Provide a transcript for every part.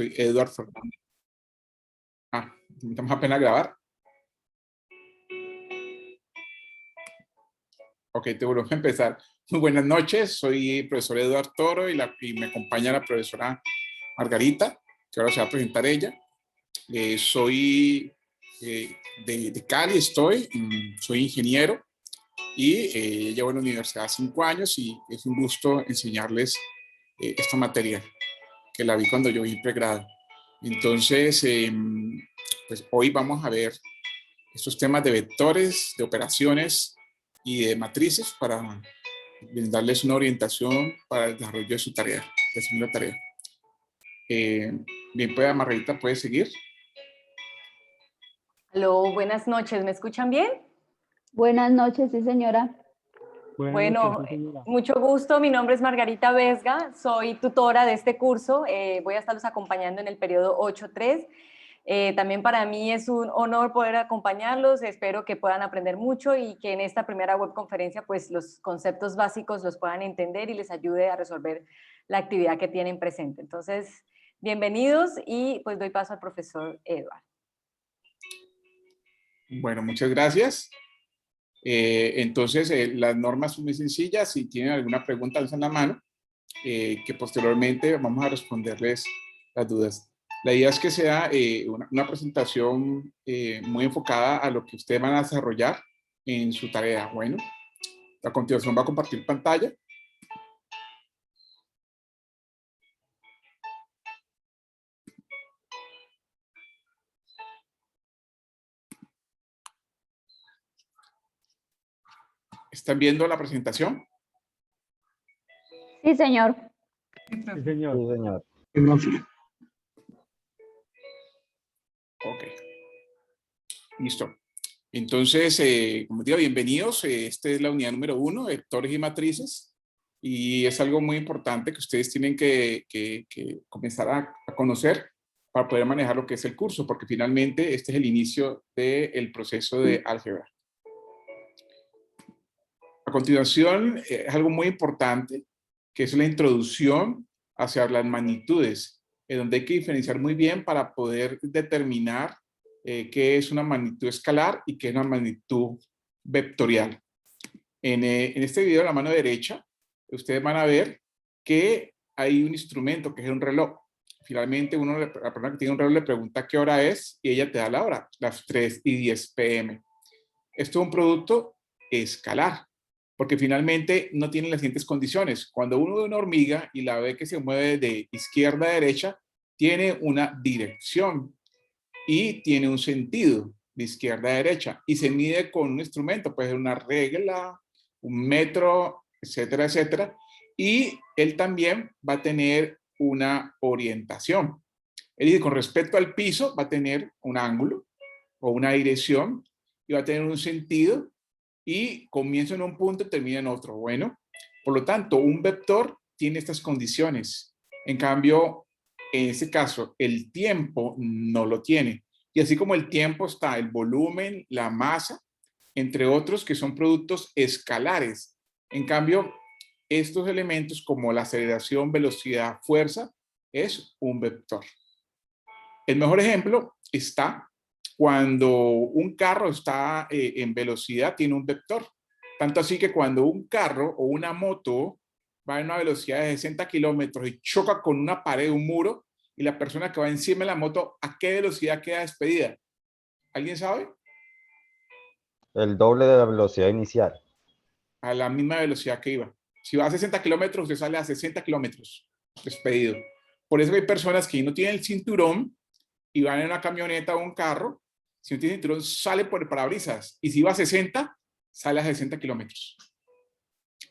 Soy Eduardo Fernández. Estamos apenas a grabar. Ok, te volvemos a empezar. Muy buenas noches, soy el profesor Eduardo Toro y me acompaña la profesora Margarita, que ahora se va a presentar ella. Soy de Cali, soy ingeniero y llevo en la universidad 5 años y es un gusto enseñarles esta materia, que la vi cuando yo vi pregrado. Entonces, pues hoy vamos a ver estos temas de vectores, de operaciones y de matrices para brindarles una orientación para el desarrollo de su tarea, de su segunda tarea. Bien, pues Margarita, ¿puedes seguir? Aló, buenas noches, ¿me escuchan bien? Buenas noches, sí señora. Bueno, mucho gusto, mi nombre es Margarita Vesga, soy tutora de este curso, voy a estarlos acompañando en el periodo 8.3. También para mí es un honor poder acompañarlos, espero que puedan aprender mucho y que en esta primera webconferencia pues los conceptos básicos los puedan entender y les ayude a resolver la actividad que tienen presente. Entonces, bienvenidos y pues doy paso al profesor Eduardo. Bueno, muchas gracias. Entonces, las normas son muy sencillas. Si tienen alguna pregunta, alzan la mano, que posteriormente vamos a responderles las dudas. La idea es que sea una presentación muy enfocada a lo que ustedes van a desarrollar en su tarea. Bueno, a continuación va a compartir pantalla. ¿Están viendo la presentación? Sí, señor. Sí, señor. Sí, señor. Ok. Listo. Entonces, como digo, bienvenidos. Esta es la unidad número 1, vectores y matrices. Y es algo muy importante que ustedes tienen que comenzar a conocer para poder manejar lo que es el curso, porque finalmente este es el inicio del proceso de álgebra. A continuación, es algo muy importante, que es la introducción hacia las magnitudes, en donde hay que diferenciar muy bien para poder determinar qué es una magnitud escalar y qué es una magnitud vectorial. En este video, a la mano derecha, ustedes van a ver que hay un instrumento que es un reloj. Finalmente, la persona que tiene un reloj le pregunta qué hora es y ella te da la hora, las 3:10 p.m. Esto es un producto escalar, porque finalmente no tiene las siguientes condiciones. Cuando uno ve una hormiga y la ve que se mueve de izquierda a derecha, tiene una dirección y tiene un sentido de izquierda a derecha y se mide con un instrumento, puede ser una regla, un metro, etcétera, etcétera. Y él también va a tener una orientación. Es decir, con respecto al piso va a tener un ángulo o una dirección y va a tener un sentido y comienza en un punto y termina en otro. Bueno, por lo tanto, un vector tiene estas condiciones. En cambio, en este caso, el tiempo no lo tiene. Y así como el tiempo está el volumen, la masa, entre otros que son productos escalares. En cambio, estos elementos como la aceleración, velocidad, fuerza, es un vector. El mejor ejemplo está cuando un carro está en velocidad, tiene un vector. Tanto así que cuando un carro o una moto va a una velocidad de 60 kilómetros y choca con una pared, un muro, y la persona que va encima de la moto, ¿a qué velocidad queda despedida? ¿Alguien sabe? El doble de la velocidad inicial. A la misma velocidad que iba. Si va a 60 kilómetros, usted sale a 60 kilómetros despedido. Por eso hay personas que no tienen el cinturón y van en una camioneta o un carro. Si no tiene cinturón, sale por el parabrisas. Y si va a 60, sale a 60 kilómetros.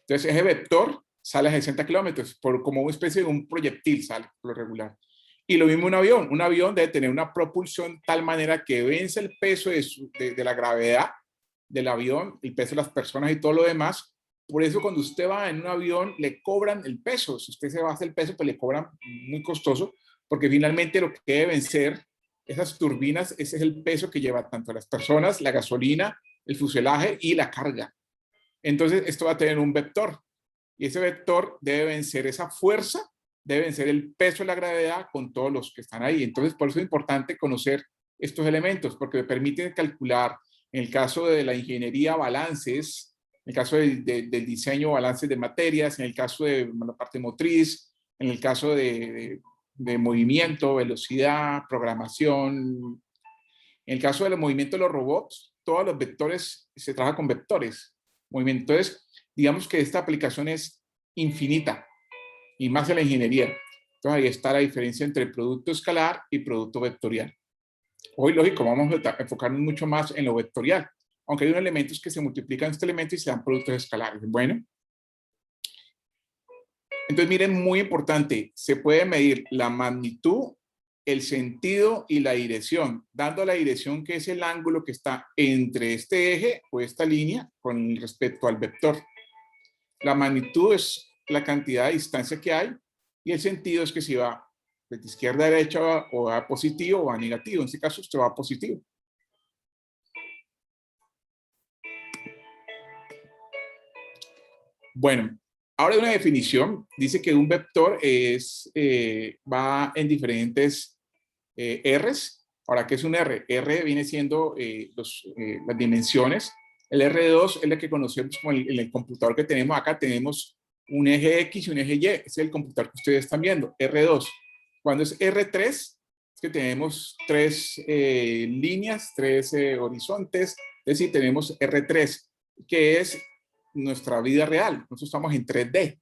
Entonces, ese vector sale a 60 kilómetros, como una especie de un proyectil sale, por lo regular. Y lo mismo un avión. Un avión debe tener una propulsión tal manera que vence el peso de la gravedad del avión, el peso de las personas y todo lo demás. Por eso cuando usted va en un avión, le cobran el peso. Si usted se baja el peso, pues le cobran muy costoso, porque finalmente lo que debe vencer esas turbinas, ese es el peso que lleva tanto las personas, la gasolina, el fuselaje y la carga. Entonces, esto va a tener un vector. Y ese vector debe vencer esa fuerza debe vencer el peso de la gravedad con todos los que están ahí. Entonces, por eso es importante conocer estos elementos, porque me permiten calcular, en el caso de la ingeniería, balances, en el caso del diseño, balances de materias, en el caso de la parte motriz, en el caso de movimiento, velocidad, programación. En el caso del movimiento de los robots, todos los vectores, se trabaja con vectores. Movimiento. Entonces, digamos que esta aplicación es infinita, y más en la ingeniería. Entonces, ahí está la diferencia entre producto escalar y producto vectorial. Hoy, lógico, vamos a enfocarnos mucho más en lo vectorial, aunque hay unos elementos que se multiplican este elemento y se dan productos escalares. Bueno, entonces miren, muy importante, se puede medir la magnitud, el sentido y la dirección, dando la dirección que es el ángulo que está entre este eje o esta línea con respecto al vector. La magnitud es la cantidad de distancia que hay y el sentido es que si va de izquierda a derecha o va positivo o va negativo. En este caso usted va positivo. Bueno, ahora hay una definición. Dice que un vector va en diferentes R's. Ahora, ¿qué es un R? R viene siendo las dimensiones. El R2 es la que conocemos como en el computador que tenemos. Acá tenemos un eje X y un eje Y. Ese es el computador que ustedes están viendo, R2. Cuando es R3, es que tenemos tres líneas, tres horizontes. Es decir, tenemos R3, que es nuestra vida real. Nosotros estamos en 3D.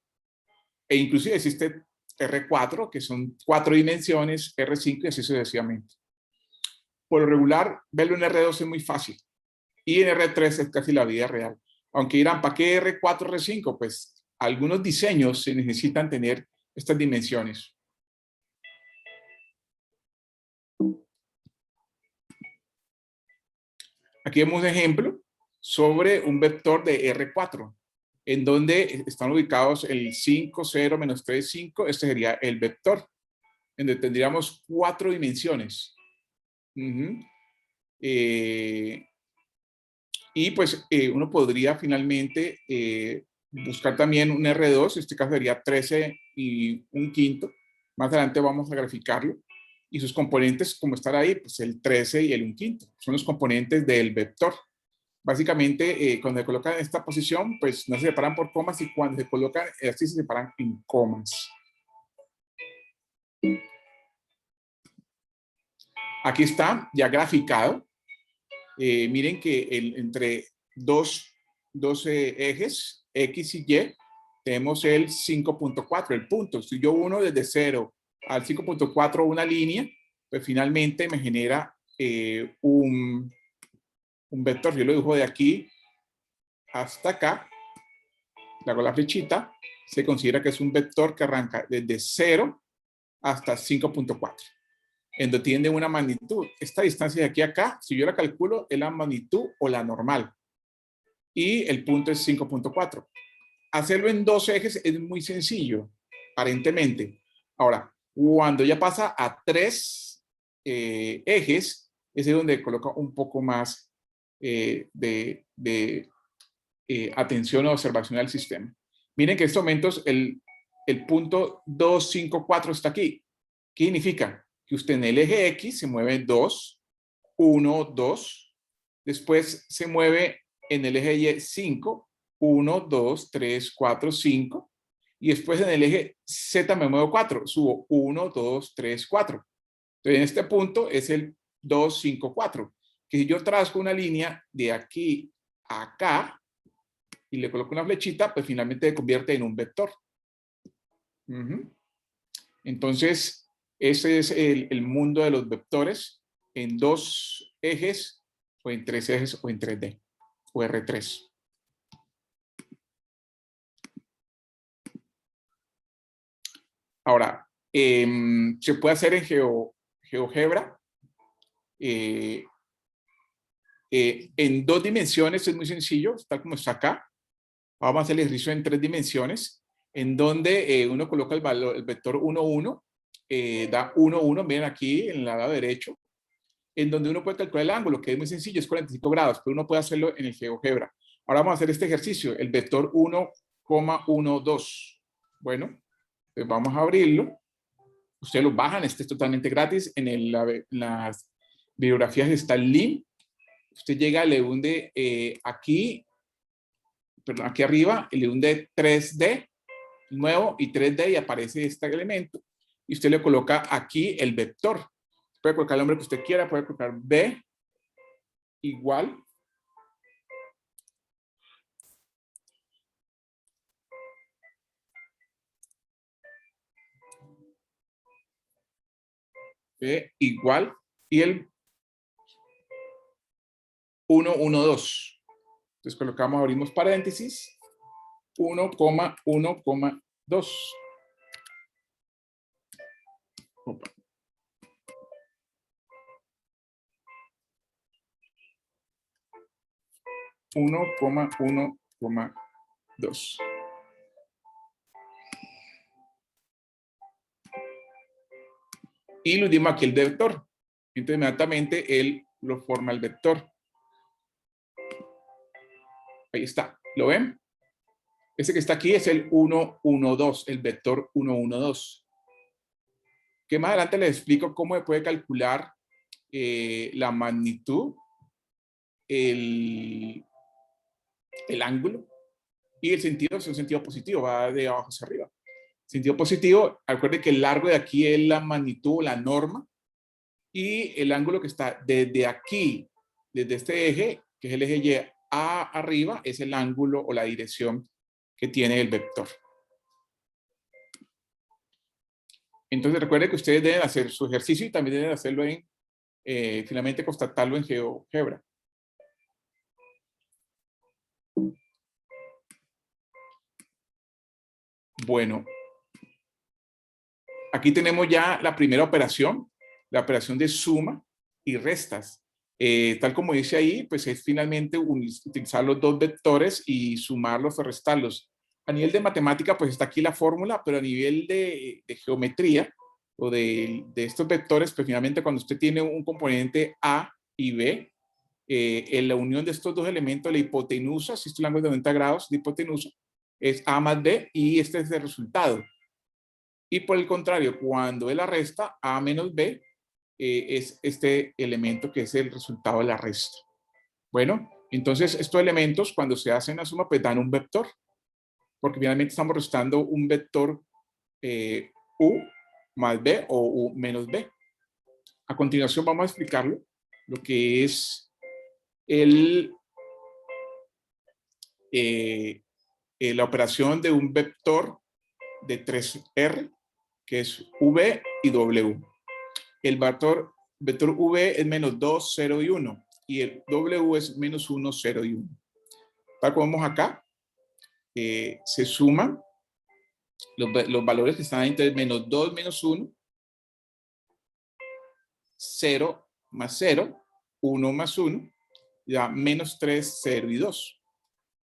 E inclusive existe R4, que son 4 dimensiones, R5 y así sucesivamente. Por lo regular, verlo en R2 es muy fácil. Y en R3 es casi la vida real. Aunque dirán, ¿para qué R4, R5? Pues algunos diseños se necesitan tener estas dimensiones. Aquí vemos un ejemplo sobre un vector de R4, en donde están ubicados el 5, 0, menos 3, 5. Este sería el vector, en donde tendríamos 4 dimensiones. Y pues uno podría finalmente buscar también un R2, en este caso sería 13 y un quinto. Más adelante vamos a graficarlo. Y sus componentes, como están ahí, pues el 13 y el 1 quinto. Son los componentes del vector. Básicamente, cuando se colocan en esta posición, pues no se separan por comas y cuando se colocan así se separan en comas. Aquí está ya graficado. Miren que entre dos ejes, X y Y, tenemos el 5.4, el punto. Si yo uno desde 0 al 5.4 una línea, pues finalmente me genera un vector. Yo lo dibujo de aquí hasta acá, le hago la flechita, se considera que es un vector que arranca desde 0 hasta 5.4. En donde tiene una magnitud. Esta distancia de aquí a acá, si yo la calculo, es la magnitud o la normal. Y el punto es 5.4. Hacerlo en 2 ejes es muy sencillo, aparentemente. Ahora, cuando ya pasa a 3 ejes, es donde coloca un poco más de atención o observación al sistema. Miren que en estos momentos el punto 2, 5, 4 está aquí. ¿Qué significa? Que usted en el eje X se mueve 2, 1, 2. Después se mueve en el eje Y 5, 1, 2, 3, 4, 5. Y después en el eje Z me muevo 4. Subo 1, 2, 3, 4. Entonces en este punto es el 2, 5, 4. Que si yo trazco una línea de aquí a acá y le coloco una flechita, pues finalmente se convierte en un vector. Entonces, ese es el mundo de los vectores en 2 ejes, o en 3 ejes, o en 3D, o R3. Ahora, se puede hacer en GeoGebra. En 2 dimensiones es muy sencillo, tal como está acá. Vamos a hacer el ejercicio en 3 dimensiones, en donde uno coloca el valor, el vector 1, 1, da 1, 1, miren aquí en el lado derecho, en donde uno puede calcular el ángulo, que es muy sencillo, es 45 grados, pero uno puede hacerlo en el GeoGebra. Ahora vamos a hacer este ejercicio, el vector 1,12. Bueno, Entonces vamos a abrirlo. Ustedes lo bajan, este es totalmente gratis. En las bibliografías está el link. Usted llega, le hunde aquí, perdón, aquí arriba, le hunde 3D nuevo y 3D y aparece este elemento. Y usted le coloca aquí el vector. Puede colocar el nombre que usted quiera, puede colocar B igual. B igual. Y el 1, 1, 2. Entonces colocamos, abrimos paréntesis. 1,1,2. 1,1,2. Y lo dimos aquí el vector. Entonces inmediatamente él lo forma el vector. Ahí está. ¿Lo ven? Ese que está aquí es el 1, 1, 2, el vector 1, 1, 2. Que más adelante les explico cómo se puede calcular la magnitud, el ángulo y el sentido. Es un sentido positivo, va de abajo hacia arriba. Sentido positivo, acuérdense que el largo de aquí es la magnitud, la norma, y el ángulo que está desde aquí, desde este eje, que es el eje Y, a arriba, es el ángulo o la dirección que tiene el vector. Entonces recuerden que ustedes deben hacer su ejercicio y también deben hacerlo en, finalmente constatarlo en GeoGebra. Bueno, aquí tenemos ya la primera operación, la operación de suma y restas. Tal como dice ahí, pues es finalmente utilizar los dos vectores y sumarlos o restarlos. A nivel de matemática, pues está aquí la fórmula, pero a nivel de geometría o de estos vectores, pues finalmente cuando usted tiene un componente A y B, en la unión de estos dos elementos, la hipotenusa, si es un ángulo de 90 grados, de hipotenusa, es A más B y este es el resultado. Y por el contrario, cuando es la resta, A menos B, es este elemento que es el resultado de la resta. Bueno, entonces estos elementos cuando se hacen la suma pues dan un vector, porque finalmente estamos restando un vector U más B o U menos B. A continuación vamos a explicarlo, lo que es la operación de un vector de 3R, que es V y W. El vector V es menos 2, 0 y 1. Y el W es menos 1, 0 y 1. Tal como vemos acá, se suman los valores que están entre menos 2 menos 1, 0 más 0, 1 más 1, ya menos 3, 0 y 2.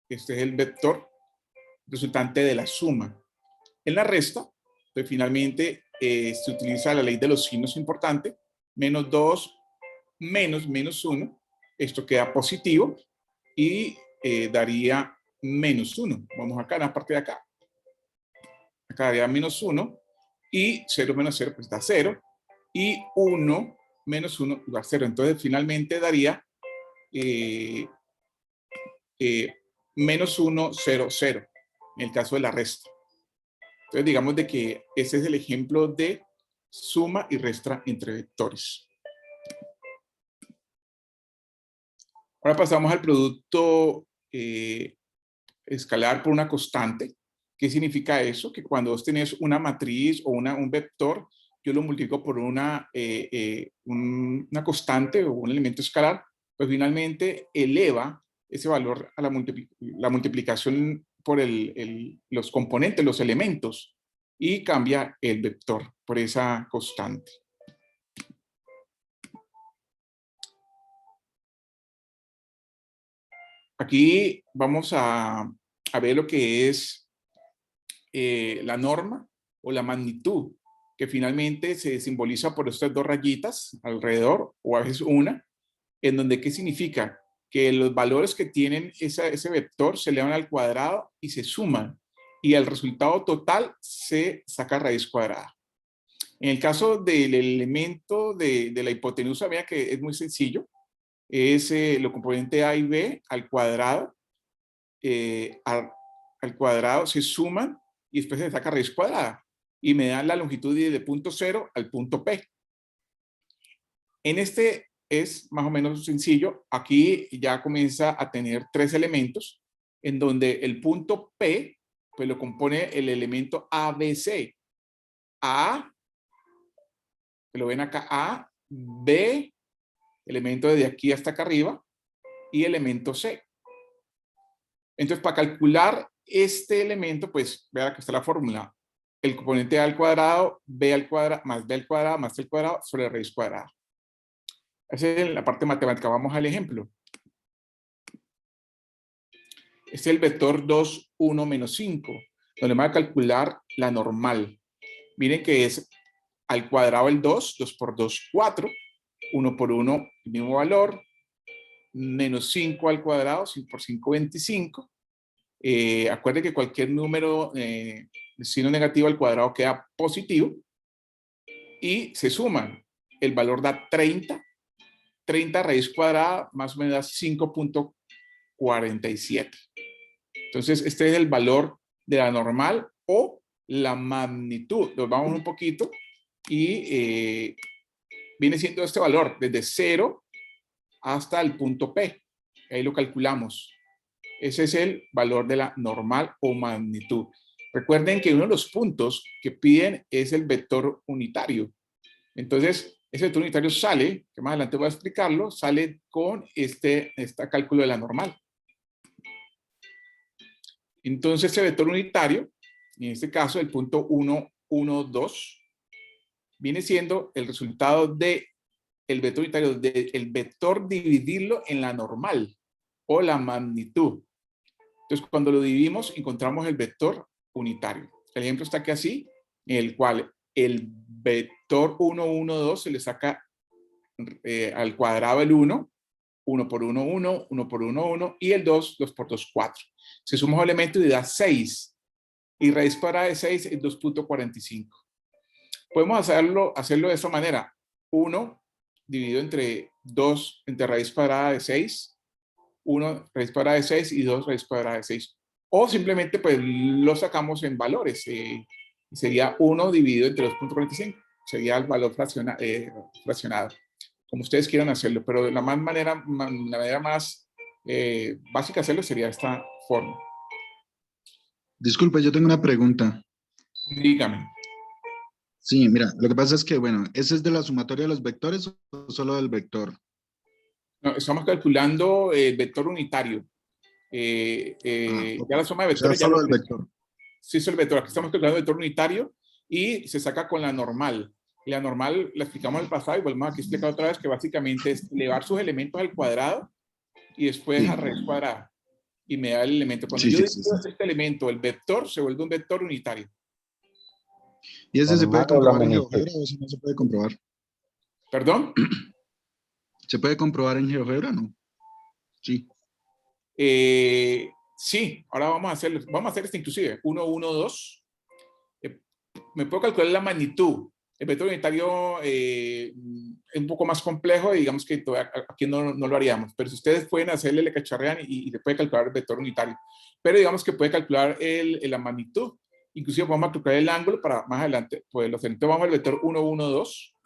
Este es el vector resultante de la suma. En la resta, pues finalmente se utiliza la ley de los signos importante, menos 2 menos 1, esto queda positivo y daría menos 1. Vamos acá en la parte de acá. Acá daría menos 1 y 0 menos 0 pues da 0 y 1 menos 1 da 0. Entonces finalmente daría menos 1, 0, 0 en el caso de la resta. Entonces digamos de que ese es el ejemplo de suma y resta entre vectores. Ahora pasamos al producto escalar por una constante. ¿Qué significa eso? Que cuando vos tenés una matriz o un vector, yo lo multiplico por una constante o un elemento escalar, pues finalmente eleva ese valor a la multiplicación por los componentes, los elementos, y cambia el vector por esa constante. Aquí vamos a ver lo que es la norma o la magnitud, que finalmente se simboliza por estas dos rayitas alrededor, o a veces una, en donde ¿qué significa? Que los valores que tienen ese vector se elevan al cuadrado y se suman. y el resultado total se saca raíz cuadrada. En el caso del elemento de la hipotenusa, vea que es muy sencillo. Es lo componente A y B al cuadrado. Al cuadrado se suman y después se saca raíz cuadrada. Y me dan la longitud de punto 0 al punto P. En este es más o menos sencillo. Aquí ya comienza a tener 3 elementos, en donde el punto P pues lo compone el elemento ABC. A, que lo ven acá, A, B, elemento de aquí hasta acá arriba, y elemento C. Entonces, para calcular este elemento, pues, vean que está la fórmula. El componente A al cuadrado, B al cuadrado, más B al cuadrado, más C al cuadrado, sobre raíz cuadrada. Esa es la parte matemática. Vamos al ejemplo. Este es el vector 2, 1, menos 5, donde me va a calcular la normal. Miren que es al cuadrado el 2, 2 por 2, 4, 1 por 1, el mismo valor, menos 5 al cuadrado, 5 por 5, 25. Acuérdense que cualquier número de signo negativo al cuadrado queda positivo y se suman. El valor da 30. 30 raíz cuadrada más o menos da 5.47. Entonces, este es el valor de la normal o la magnitud. Nos vamos un poquito y viene siendo este valor desde 0 hasta el punto P. Ahí lo calculamos. Ese es el valor de la normal o magnitud. Recuerden que uno de los puntos que piden es el vector unitario. Entonces, ese vector unitario sale, que más adelante voy a explicarlo, sale con este cálculo de la normal. Entonces, ese vector unitario, en este caso el punto 1, 1, 2, viene siendo el resultado del vector unitario, del vector dividirlo en la normal o la magnitud. Entonces, cuando lo dividimos, encontramos el vector unitario. El ejemplo está aquí así, en el cual el vector 1, 1, 2 se le saca al cuadrado el 1, 1 por 1, 1, 1 por 1, 1, y el 2, 2 por 2, 4. Se suma los elementos y da 6. Y raíz cuadrada de 6 es 2.45. Podemos hacerlo de esta manera. 1 dividido entre 2, entre raíz cuadrada de 6, 1 raíz cuadrada de 6 y 2 raíz cuadrada de 6. O simplemente pues lo sacamos en valores. Sería 1 dividido entre 2.45. Sería el valor fraccionado. Como ustedes quieran hacerlo. Pero la manera más básica de hacerlo sería esta forma. Disculpe, yo tengo una pregunta. Dígame. Sí, mira, lo que pasa es que, bueno, ¿ese es de la sumatoria de los vectores o solo del vector? No, estamos calculando el vector unitario. Okay. Ya la suma de O sea, vectores. solo el vector. Sí, es el vector. Aquí estamos calculando el vector unitario y se saca con la normal. Y la normal la explicamos en el pasado y volvemos aquí a explicar otra vez que básicamente es elevar sus elementos al cuadrado y después a raíz cuadrada. Y me da el elemento. Cuando yo divido este elemento, el vector se vuelve un vector unitario. ¿Y ese se puede Normal o la comprobar en magnitud. GeoGebra o si no se puede comprobar? ¿Perdón? ¿Se puede comprobar en GeoGebra o no? Sí. Sí, ahora vamos a hacer esto inclusive. 1, 1, 2. Me puedo calcular la magnitud. El vector unitario es un poco más complejo y digamos que aquí no lo haríamos. Pero si ustedes pueden hacerle, le cacharrean y le puede calcular el vector unitario. Pero digamos que puede calcular la magnitud. Inclusive vamos a calcular el ángulo para más adelante poderlo hacer. Entonces vamos al vector 1, 1, 2.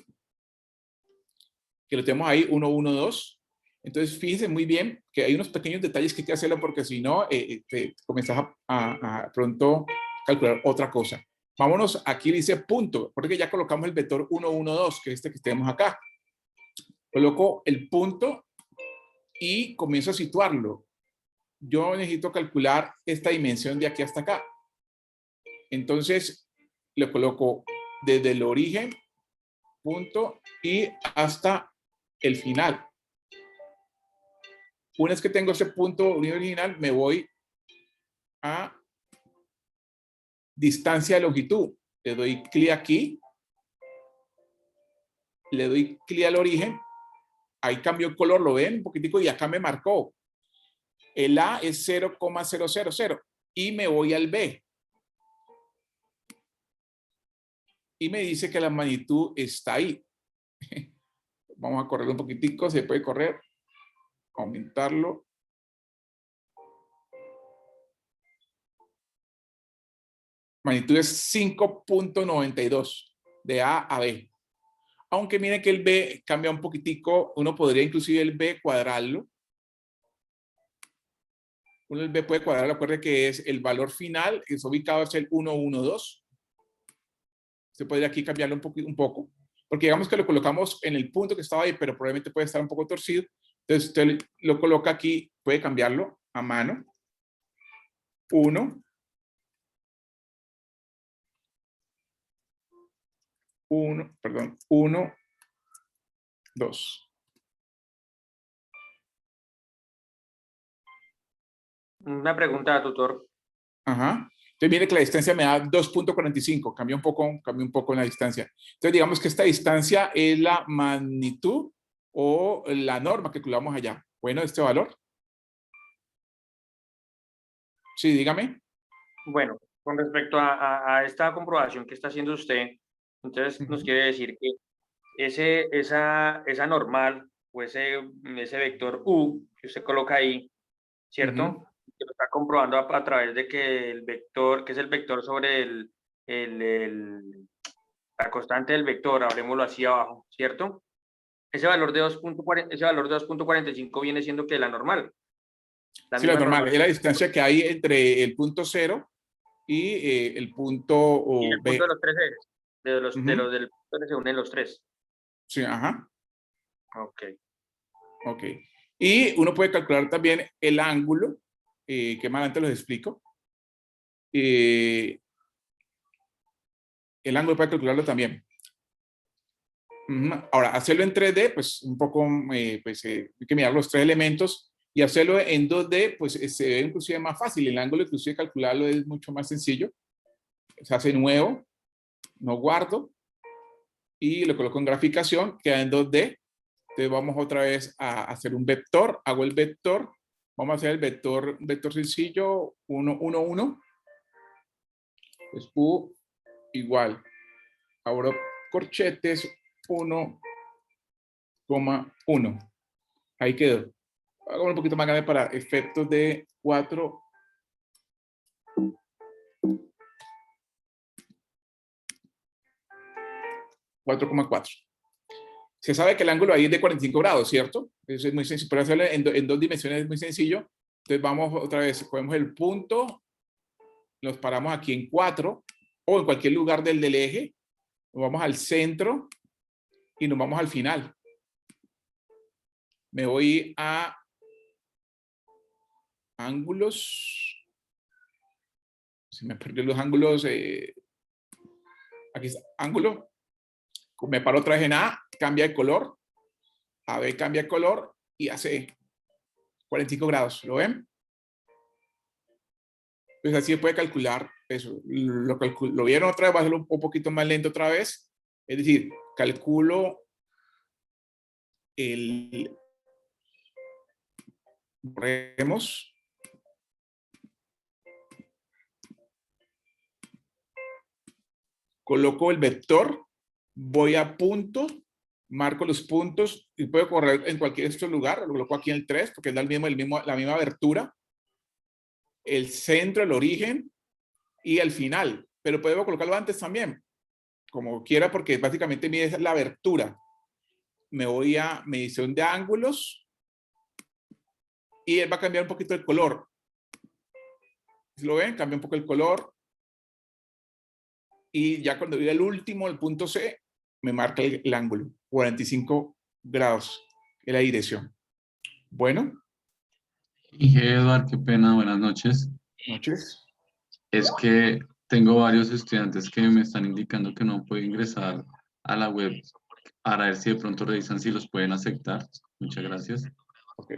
Que lo tenemos ahí, 1, 1, 2. Entonces fíjense muy bien que hay unos pequeños detalles que hay que hacerlo porque si no, te comenzás a pronto calcular otra cosa. Vámonos, aquí dice punto, porque ya colocamos el vector 1, 1, 2, que es este que tenemos acá. Coloco el punto y comienzo a situarlo. Yo necesito calcular esta dimensión de aquí hasta acá. Entonces, le coloco desde el origen, punto, y hasta el final. Una vez que tengo ese punto original, me voy a distancia de longitud. Le doy clic aquí. Le doy clic al origen. Ahí cambió el color, lo ven un poquitico y acá me marcó. El A es 0,000 y me voy al B. y me dice que la magnitud está ahí. Vamos a correr un poquitico, se puede correr, aumentarlo. Magnitud es 5.92 de A a B. Aunque miren que el B cambia un poquitico, uno podría inclusive el B cuadrarlo. Uno el B puede cuadrarlo, recuerde que es el valor final, que es ubicado es el 112. Se podría aquí cambiarlo un poco, porque digamos que lo colocamos en el punto que estaba ahí, pero probablemente puede estar un poco torcido. Entonces usted lo coloca aquí, puede cambiarlo a mano. 1. 1, 2. Una pregunta, tutor. Ajá. Entonces mire que la distancia me da 2.45, cambia un poco en la distancia. Entonces digamos que esta distancia es la magnitud o la norma que calculamos allá. Bueno, este valor. Sí, dígame. Bueno, con respecto a esta comprobación que está haciendo usted, entonces nos quiere decir que esa normal o ese vector U que usted coloca ahí, ¿cierto? Que lo está comprobando a través de que el vector, que es el vector sobre la constante del vector, hablemoslo así abajo, ¿cierto? Ese valor de 2.45 viene siendo que la normal. Sí, la normal. Es la distancia que hay entre el punto 0 y el punto Y el B. punto de los tres ejes. Del punto donde se unen los tres. Sí, ajá. Ok. Ok. Y uno puede calcular también el ángulo, que más adelante los explico. El ángulo puede calcularlo también. Ahora, hacerlo en 3D, pues un poco, hay que mirar los tres elementos, y hacerlo en 2D, pues se ve inclusive más fácil. El ángulo, inclusive calcularlo es mucho más sencillo. Se hace nuevo, no guardo, y lo coloco en graficación, queda en 2D. Entonces vamos otra vez a hacer un vector, hago el vector, vamos a hacer el vector sencillo, 1, 1, 1. Pues U igual, abro corchetes, 1,1. Ahí quedó. Hago un poquito más grande para efectos de 4. 4,4. Se sabe que el ángulo ahí es de 45 grados, ¿cierto? Eso es muy sencillo. Para hacerlo en 2 dimensiones es muy sencillo. Entonces vamos otra vez, cogemos el punto, nos paramos aquí en 4 o en cualquier lugar del eje, nos vamos al centro y nos vamos al final. Me voy a ángulos. Se me perdió los ángulos. Aquí está, ángulo. Me paro otra vez en A, cambia de color. A B cambia de color y hace 45 grados. ¿Lo ven? Pues así se puede calcular eso. Lo vieron otra vez, voy a hacerlo un poquito más lento otra vez. Es decir, calculo borremos. Coloco el vector, voy a punto, marco los puntos y puedo correr en cualquier lugar. Lo coloco aquí en el 3 porque es la misma abertura. El centro, el origen y el final. Pero puedo colocarlo antes también, como quiera, porque básicamente mide la abertura. Me voy a medición de ángulos y él va a cambiar un poquito el color. ¿Sí lo ven? Cambia un poco el color. Y ya cuando llegue el último, el punto C, me marca el ángulo, 45 grados en la dirección. Bueno. Dije, Eduard, qué pena, buenas noches. Noches. Es que tengo varios estudiantes que me están indicando que no puedo ingresar a la web para ver si de pronto revisan si los pueden aceptar. Muchas gracias. Ok.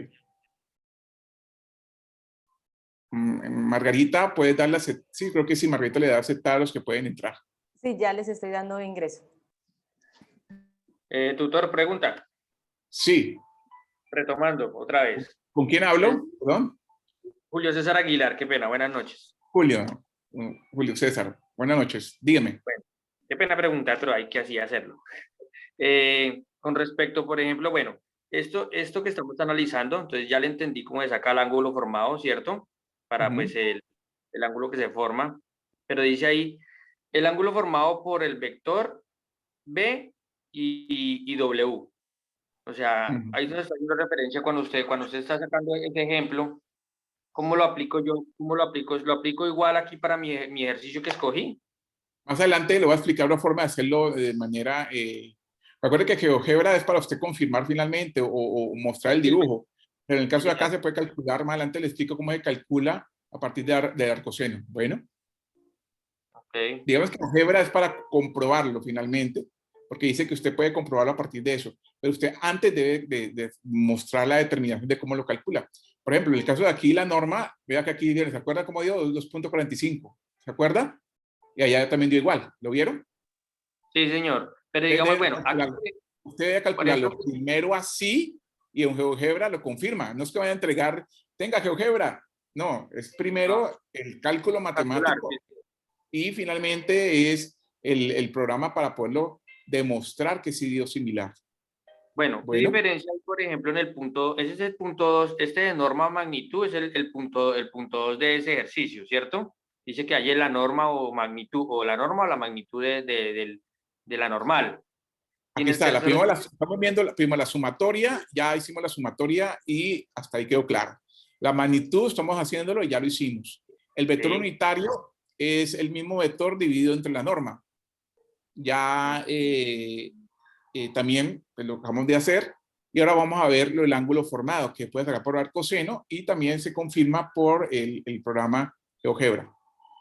Margarita, ¿puedes darle a aceptar? Sí, creo que sí, Margarita le da a aceptar a los que pueden entrar. Sí, ya les estoy dando ingreso. Tutor, pregunta. Sí. Retomando, otra vez. ¿Con quién hablo? Perdón. Julio César Aguilar, qué pena, buenas noches. Julio César, buenas noches. Dígame. Bueno, Qué pena preguntar, pero hay que así hacerlo. Con respecto, por ejemplo, bueno, esto que estamos analizando, entonces ya le entendí cómo se saca el ángulo formado, ¿cierto? Para Ujú. pues el ángulo que se forma, pero dice ahí, el ángulo formado por el vector B y W. O sea, Ujú. ahí nos está haciendo referencia cuando usted está sacando ese ejemplo, ¿cómo lo aplico yo? ¿Cómo lo aplico? ¿Lo aplico igual aquí para mi ejercicio que escogí? Más adelante le voy a explicar una forma de hacerlo de manera... recuerde que GeoGebra es para usted confirmar finalmente o mostrar el Sí, dibujo. Pero en el sí, caso de acá señor. se puede calcular, más adelante le explico cómo se calcula a partir de arcoseno. Bueno, Ok. digamos que GeoGebra es para comprobarlo finalmente, porque dice que usted puede comprobarlo a partir de eso. Pero usted antes debe de mostrar la determinación de cómo lo calcula. Por ejemplo, en el caso de aquí, la norma, vea que aquí, ¿se acuerda cómo dio? 2.45. ¿Se acuerda? Y allá también dio igual. ¿Lo vieron? Sí, señor. Pero Usted digamos, debe bueno, aquí, calcularlo, usted debe por ejemplo, calcularlo primero así y en GeoGebra lo confirma. No es que vaya a entregar, tenga GeoGebra. No, es primero el cálculo calcular. matemático y finalmente es el programa para poderlo demostrar que sí dio similar. Bueno, ¿qué Bueno, diferencia hay, por ejemplo, en el punto, ese es el punto 2, este de norma magnitud es el punto 2 de ese ejercicio, ¿cierto? Dice que hay la norma o magnitud, o la norma o la magnitud de la normal. Y en aquí el está, tercero, estamos viendo primero la sumatoria, ya hicimos la sumatoria y hasta ahí quedó claro. La magnitud estamos haciéndolo y ya lo hicimos. El vector sí, unitario es el mismo vector dividido entre la norma. Ya también pues, lo acabamos de hacer. Y ahora vamos a ver el ángulo formado, que puede sacar por arcoseno y también se confirma por el programa GeoGebra.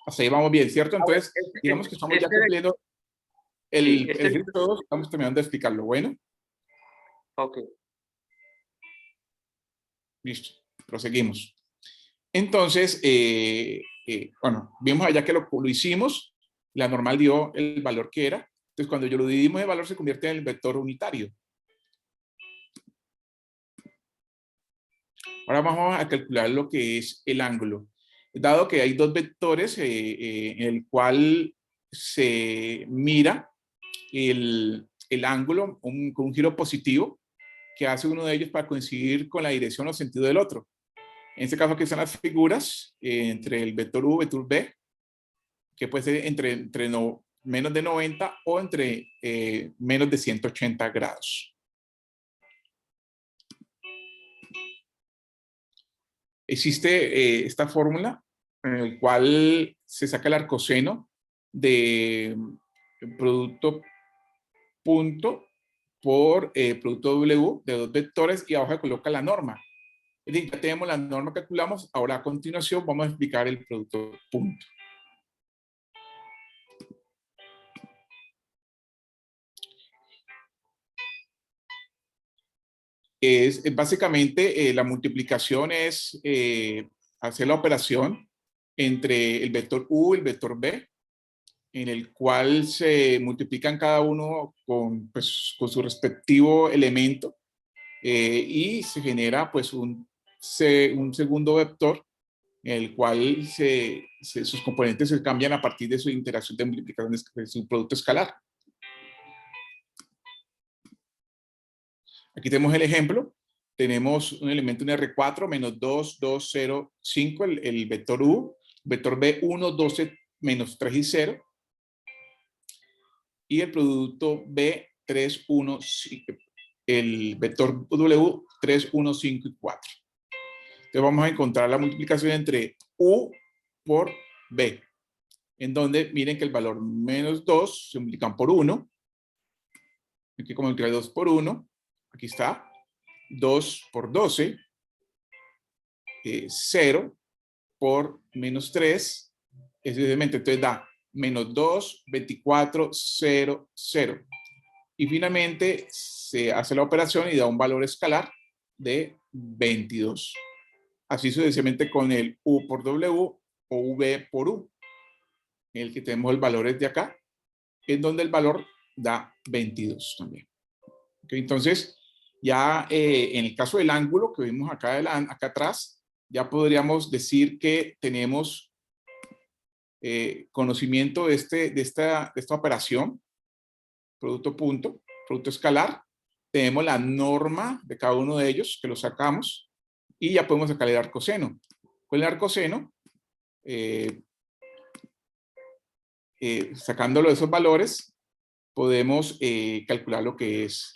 Hasta ahí vamos bien, ¿cierto? a ver, Entonces, digamos que estamos ya cumpliendo sí, el ejercicio 2, estamos terminando de explicarlo. Bueno, ok. listo, proseguimos. Entonces, bueno, vimos allá que lo hicimos, la normal dio el valor que era. Entonces, cuando yo lo dividimos, el valor se convierte en el vector unitario. Ahora vamos a calcular lo que es el ángulo. Dado que hay dos vectores en el cual se mira el ángulo con un giro positivo que hace uno de ellos para coincidir con la dirección o sentido del otro. En este caso aquí están las figuras entre el vector U y vector B, que puede ser entre menos de 90 o entre menos de 180 grados. Existe esta fórmula en la cual se saca el arcoseno de producto punto por producto W de dos vectores y abajo se coloca la norma. Es decir, ya tenemos la norma que calculamos, ahora a continuación vamos a explicar el producto punto. Es básicamente la multiplicación es hacer la operación entre el vector U y el vector B, en el cual se multiplican cada uno pues, con su respectivo elemento y se genera pues un segundo vector en el cual sus componentes se cambian a partir de su interacción de multiplicación de su producto escalar. Aquí tenemos el ejemplo. Tenemos un elemento en R4 menos 2, 2, 0, 5, el vector U, vector B 1, 12, menos 3 y 0. Y el producto B 3, 1, 5, el vector W 3, 1, 5 y 4. Entonces vamos a encontrar la multiplicación entre U por B, en donde miren que el valor menos 2 se multiplican por 1. Aquí como multiplicar 2 por 1, aquí está. 2 por 12, 0 por menos 3, evidentemente, entonces da menos 2, 24, 0, 0. Y finalmente se hace la operación y da un valor escalar de 22. Así sucesivamente con el U por W o V por U, en el que tenemos el valor de acá, en donde el valor da 22 también. ¿Okay? Entonces, ya en el caso del ángulo que vimos acá atrás, ya podríamos decir que tenemos conocimiento de esta operación, producto punto, producto escalar. Tenemos la norma de cada uno de ellos, que lo sacamos, y ya podemos sacar el arcoseno. Con el arcoseno, sacándolo de esos valores, podemos calcular lo que es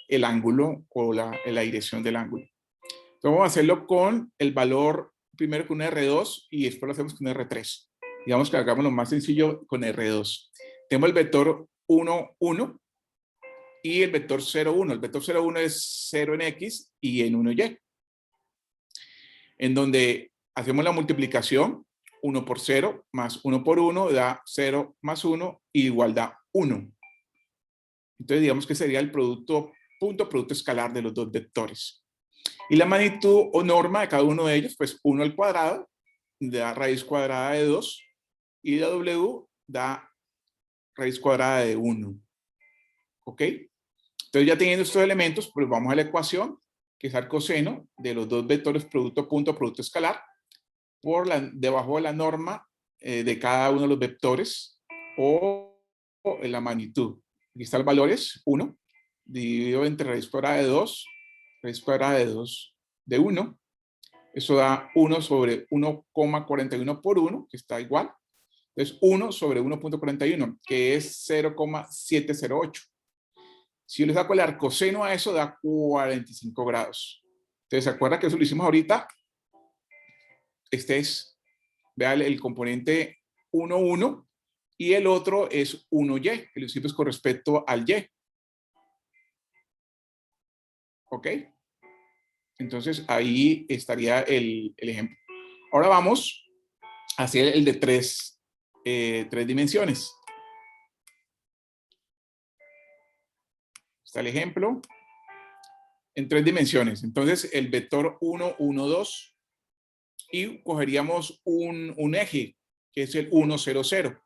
el ángulo o la dirección del ángulo. Entonces vamos a hacerlo con el valor, primero con un R2 y después lo hacemos con un R3. Digamos que hagamos lo más sencillo con R2. Tenemos el vector 1, 1 y el vector 0, 1. El vector 0, 1 es 0 en X y en 1 Y. En donde hacemos la multiplicación, 1 por 0 más 1 por 1 da 0 más 1 igual da 1. Entonces digamos que sería el producto punto, producto escalar de los dos vectores. Y la magnitud o norma de cada uno de ellos, pues 1 al cuadrado da raíz cuadrada de 2 y la W da raíz cuadrada de 1. ¿Ok? Entonces ya teniendo estos elementos, pues vamos a la ecuación, que es arcoseno de los dos vectores producto punto, producto escalar, por debajo de la norma de cada uno de los vectores o la magnitud. Aquí está el valor, es 1, dividido entre raíz cuadrada de 2, raíz cuadrada de 2 de 1. Eso da 1 sobre 1,41 por 1, que está igual. Entonces 1 sobre 1.41, que es 0,708. Si yo le saco el arcoseno a eso, da 45 grados. Entonces, ¿se acuerdan que eso lo hicimos ahorita? Este es, vean el componente 1, 1, y el otro es 1y, que lo hicimos con respecto al y. ¿Ok? Entonces, ahí estaría el ejemplo. Ahora vamos a hacer el de tres dimensiones. Está el ejemplo en 3 dimensiones. Entonces, el vector 1, 1, 2, y cogeríamos un eje, que es el 1, 0, 0.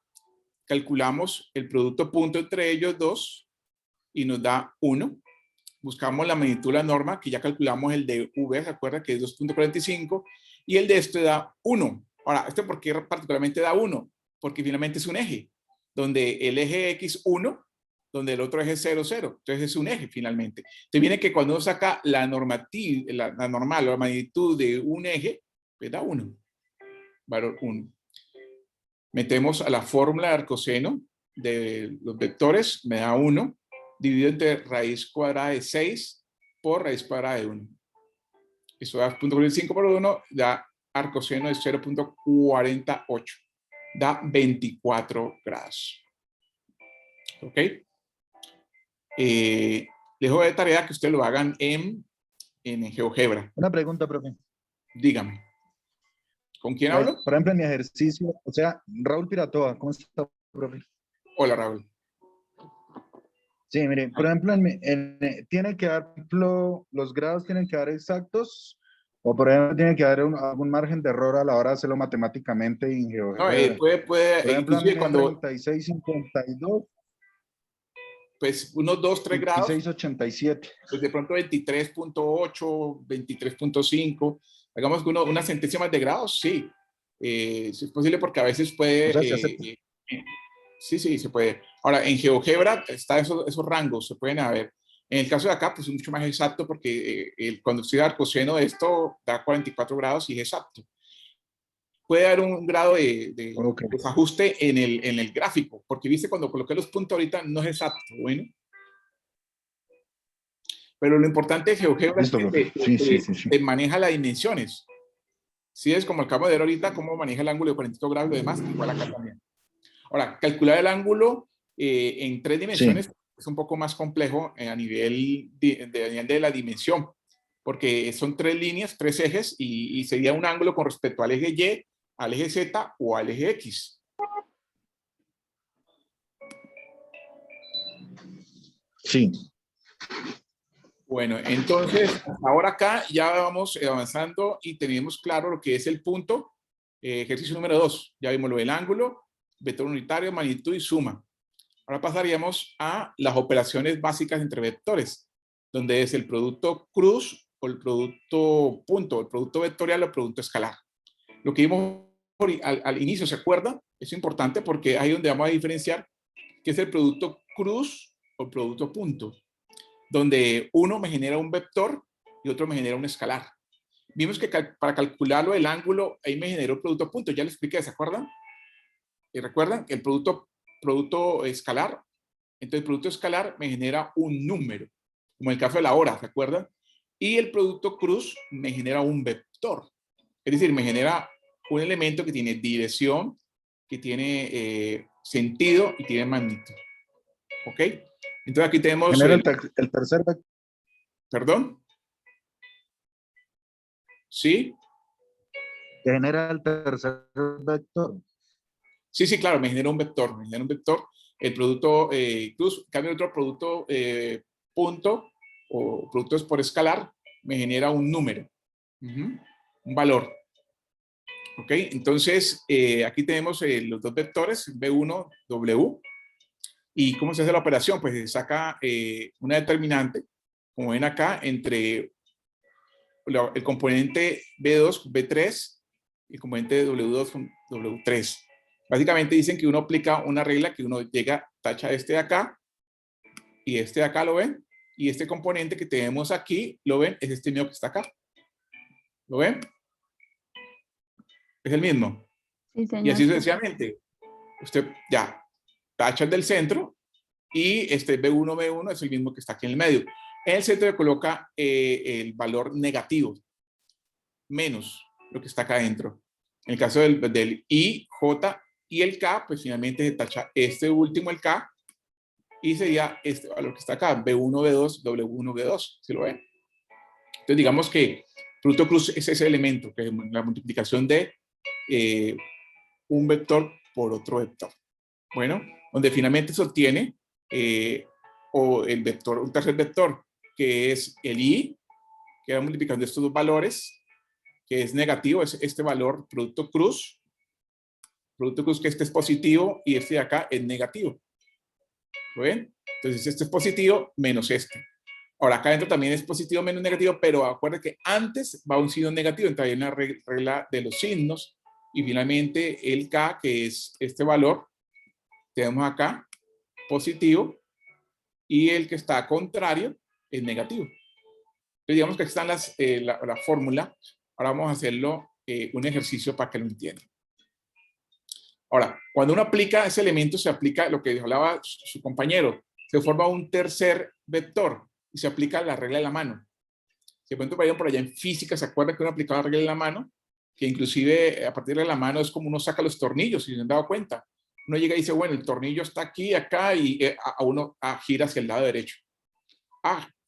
Calculamos el producto punto entre ellos dos y nos da 1. Buscamos la magnitud de la norma, que ya calculamos el de V, ¿se acuerda? Que es 2.45, y el de este da 1. Ahora, ¿por qué particularmente da 1? Porque finalmente es un eje, donde el eje X 1, donde el otro eje es 0, 0. Entonces es un eje finalmente. Entonces viene que cuando uno saca la normativa, la normal o la magnitud de un eje, pues da 1. Valor 1. Metemos a la fórmula de arcoseno de los vectores, me da 1, dividido entre raíz cuadrada de 6 por raíz cuadrada de 1. Eso da 0.45 por 1, da arcoseno de 0.48. Da 24 grados. ¿Ok? Dejo de tarea que ustedes lo hagan en GeoGebra. Una pregunta, profe. Dígame. ¿Con quién hablo? Por ejemplo, en mi ejercicio, o sea, Raúl Piratoa, ¿cómo está, profe? Hola, Raúl. Sí, mire, por ejemplo, tiene que dar, los grados tienen que dar exactos, o por ejemplo, tiene que dar algún margen de error a la hora de hacerlo matemáticamente en GeoGebra. No, puede, por ejemplo, inclusive cuando 36.52. pues unos 2, 3 grados, 26.87. pues de pronto 23.8, 23.5, hagamos una centésima de grados, sí. Si es posible porque a veces puede... O sea, se acepta. Sí, sí, se puede. Ahora, en GeoGebra están esos rangos, se pueden ver. En el caso de acá, pues es mucho más exacto porque cuando estoy arcoseno de esto da 44 grados y es exacto. Puede dar un grado de Okay. desajuste en el gráfico, porque viste cuando coloqué los puntos ahorita no es exacto, bueno. Pero lo importante de GeoGebra es que te maneja las dimensiones. Si es como acabo de ver ahorita, cómo maneja el ángulo de 45 grados y lo demás, igual acá también. Ahora, calcular el ángulo en 3 dimensiones es un poco más complejo a nivel de la dimensión, porque son 3 líneas, 3 ejes, y sería un ángulo con respecto al eje Y, al eje Z o al eje X. Sí. Bueno, entonces, ahora acá ya vamos avanzando y tenemos claro lo que es el punto. Ejercicio número 2. Ya vimos lo del ángulo, vector unitario, magnitud y suma. Ahora pasaríamos a las operaciones básicas entre vectores, donde es el producto cruz o el producto punto, el producto vectorial o el producto escalar. Lo que vimos al inicio, ¿se acuerdan? Es importante porque ahí es donde vamos a diferenciar qué es el producto cruz o el producto punto, donde uno me genera un vector y otro me genera un escalar. Vimos que para calcularlo el ángulo, ahí me generó el producto punto, ya les expliqué, ¿se acuerdan? ¿Y recuerdan? El producto escalar, entonces el producto escalar me genera un número, como en el caso de la hora, ¿se acuerdan? Y el producto cruz me genera un vector, es decir, me genera un elemento que tiene dirección, que tiene sentido y tiene magnitud. ¿Ok? Entonces aquí tenemos... Genera el tercer vector. ¿Perdón? ¿Sí? Genera el tercer vector. Sí, claro, me genera un vector. El producto cruz, cambio otro producto punto o productos por escalar, me genera un número, un valor. ¿Ok? Entonces, aquí tenemos los dos vectores, B1, W. ¿Y cómo se hace la operación? Pues se saca una determinante, como ven acá, entre el componente B2, B3, y el componente W2, W3. Básicamente dicen que uno aplica una regla que uno llega, tacha este de acá, y este de acá, ¿lo ven? Y este componente que tenemos aquí, ¿lo ven? Es este mismo que está acá. ¿Lo ven? Es el mismo. Sí, señor. Y así sucesivamente. Usted ya tacha el del centro y este B1 es el mismo que está aquí en el medio. En el centro le coloca el valor negativo, menos lo que está acá adentro. En el caso del I, J y el K, pues finalmente se tacha este último, el K, y sería este valor que está acá, B1, B2, W1, B2, ¿sí lo ven? Entonces digamos que producto cruz es ese elemento, que es la multiplicación de un vector por otro vector. Bueno, donde finalmente se obtiene o el vector, un tercer vector, que es el I, que va multiplicando estos dos valores, que es negativo, es este valor, producto cruz que este es positivo y este de acá es negativo. ¿Lo ven? Entonces este es positivo menos este. Ahora acá adentro también es positivo menos negativo, pero acuérdense que antes va un signo negativo, entonces hay una regla de los signos y finalmente el K, que es este valor, tenemos acá positivo y el que está contrario es negativo. Entonces digamos que aquí están la fórmula. Ahora vamos a hacerlo un ejercicio para que lo entiendan. Ahora, cuando uno aplica ese elemento, se aplica lo que hablaba su compañero. Se forma un tercer vector y se aplica la regla de la mano. Si de pronto por allá en física, ¿se acuerdan que uno aplicaba la regla de la mano? Que inclusive a partir de la mano es como uno saca los tornillos, si se han dado cuenta. Uno llega y dice, bueno, el tornillo está aquí, acá, y a uno gira hacia el lado derecho.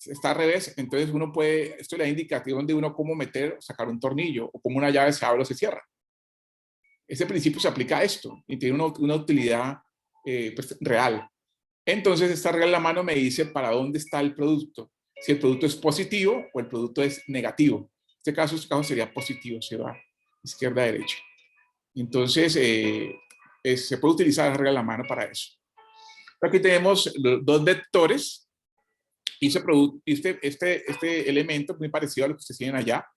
Está al revés, entonces uno puede, esto le da indicación de uno cómo meter, sacar un tornillo, o cómo una llave se abre o se cierra. Ese principio se aplica a esto, y tiene una utilidad pues, real. Entonces esta regla de la mano me dice para dónde está el producto, si el producto es positivo o el producto es negativo. En este caso sería positivo, se va izquierda a derecha. Entonces se puede utilizar la regla de la mano para eso. Aquí tenemos dos vectores y este elemento muy parecido a lo que ustedes tienen allá.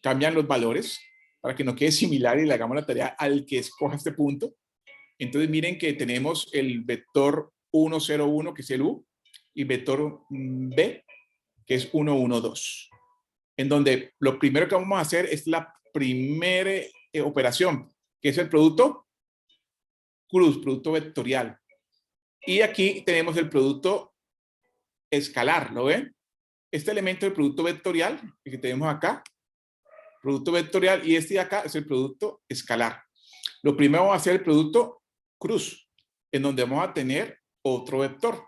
Cambian los valores para que no quede similar y le hagamos la tarea al que escoja este punto. Entonces miren que tenemos el vector 1, 0, 1, que es el U, y vector B, que es 1, 1, 2. En donde lo primero que vamos a hacer es la primera operación, que es el producto cruz, producto vectorial. Y aquí tenemos el producto escalar, ¿lo ven? Este elemento del producto vectorial, que tenemos acá, producto vectorial, y este de acá es el producto escalar. Lo primero vamos a hacer el producto cruz, en donde vamos a tener otro vector.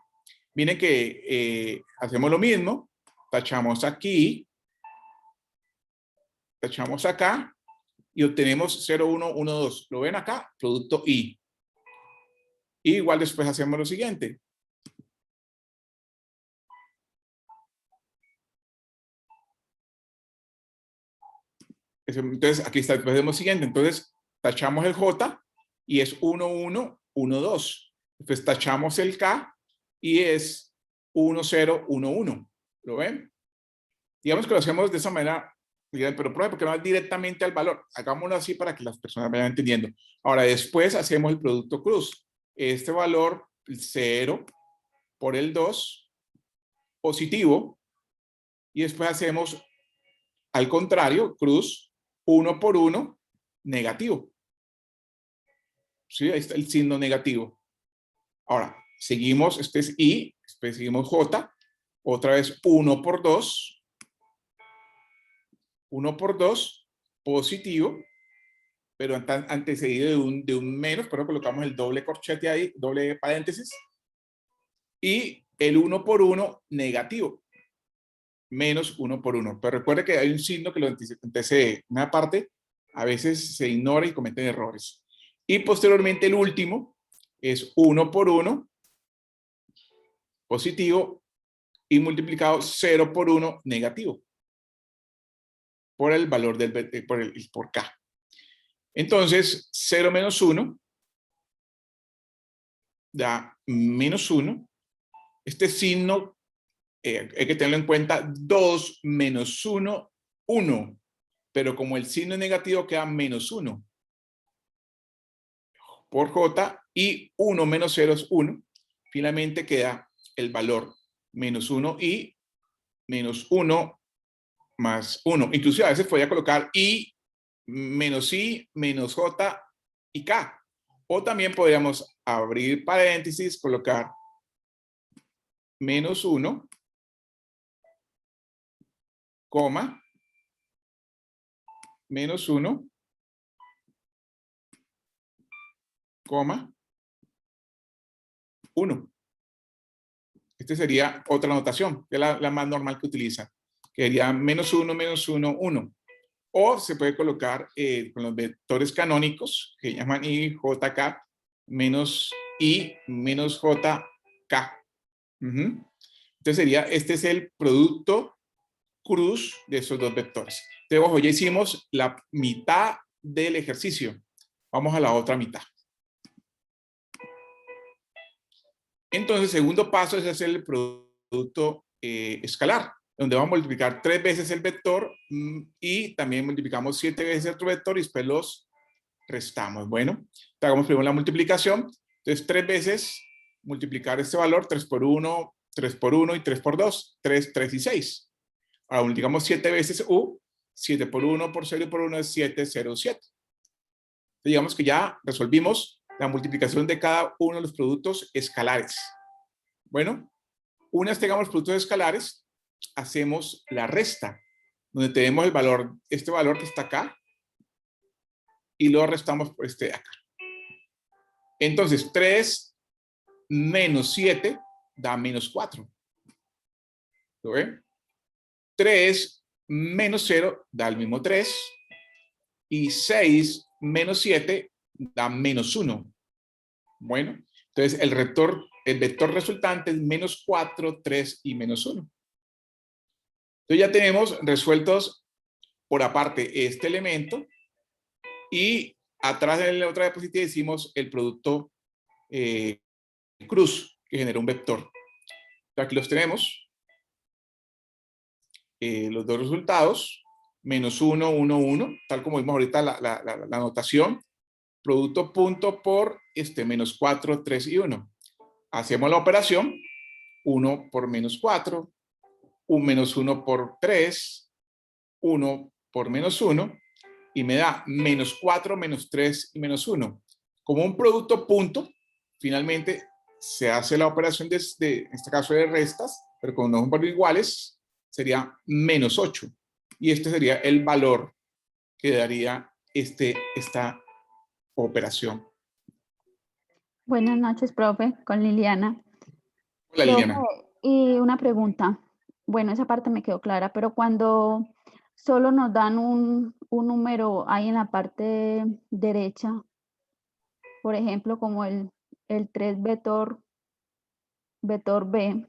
Miren que hacemos lo mismo, tachamos aquí, tachamos acá, y obtenemos 0, 1, 1, 2. ¿Lo ven acá? Producto I. Y igual después hacemos lo siguiente. Entonces, aquí está, después hacemos lo siguiente. Entonces, tachamos el J y es 1, 1, 1, 2. Entonces, tachamos el K y es 1, 0, 1, 1. ¿Lo ven? Digamos que lo hacemos de esa manera Dirán, pero profe, ¿por qué no va directamente al valor? Hagámoslo así para que las personas vayan entendiendo. Ahora, después hacemos el producto cruz. Este valor 0 por el 2, positivo. Y después hacemos, al contrario, cruz, 1 por 1, negativo. ¿Sí? Ahí está el signo negativo. Ahora, seguimos, este es I, después seguimos J, otra vez 1 por 2, 1 por 2, positivo, pero antecedido de un menos, pero colocamos el doble corchete ahí, doble paréntesis, y el 1 por 1, negativo, menos 1 por 1. Pero recuerde que hay un signo que lo antecede. Una parte a veces se ignora y cometen errores. Y posteriormente el último es 1 por 1, positivo, y multiplicado 0 por 1, negativo, por el valor por K. Entonces, 0 menos 1 da menos 1. Este signo hay que tenerlo en cuenta, 2 menos 1, 1. Pero como el signo es negativo, queda menos 1 por J, y 1 menos 0 es 1. Finalmente queda el valor menos 1 y menos 1 más 1. Inclusive a veces podría colocar I menos J y K. O también podríamos abrir paréntesis, colocar menos 1, coma, menos 1, coma, 1. Esta sería otra notación, que es la más normal que utiliza, que sería menos 1, 1. O se puede colocar con los vectores canónicos, que llaman I, J, K, menos I, menos J, K. Entonces sería, este es el producto cruz de esos dos vectores. Entonces, ojo, ya hicimos la mitad del ejercicio. Vamos a la otra mitad. Entonces, el segundo paso es hacer el producto escalar, donde vamos a multiplicar 3 veces el vector y también multiplicamos 7 veces otro vector y después los restamos. Bueno, hagamos primero la multiplicación. Entonces, 3 veces multiplicar este valor, 3 por 1, 3 por 1 y 3 por 2, 3, 3 y 6. Ahora multiplicamos 7 veces U, 7 por 1 por 0 y por 1 es 7, 0, 7. Entonces, digamos que ya resolvimos la multiplicación de cada uno de los productos escalares. Bueno, una vez tengamos los productos escalares, hacemos la resta, donde tenemos el valor, este valor que está acá, y lo restamos por este de acá. Entonces, 3 menos 7 da menos 4. ¿Lo ven? 3 menos 0 da el mismo 3. Y 6 menos 7 da menos 1. Bueno, entonces el vector resultante es menos 4, 3 y menos 1. Entonces ya tenemos resueltos por aparte este elemento y atrás de la otra diapositiva hicimos el producto cruz que genera un vector. Entonces aquí los tenemos. Los dos resultados, menos 1, 1, 1, tal como vimos ahorita la notación. Producto punto por menos 4, 3 y 1. Hacemos la operación, 1 por menos 4, un menos 1 por 3, 1 por menos 1, y me da menos 4, menos 3 y menos 1. Como un producto punto, finalmente se hace la operación en este caso de restas, pero como no son valores iguales, sería menos 8. Y este sería el valor que daría esta operación. Buenas noches, profe, con Liliana. Hola, Liliana. Y una pregunta. Bueno, esa parte me quedó clara, pero cuando solo nos dan un número ahí en la parte derecha, por ejemplo, como el 3 vector B,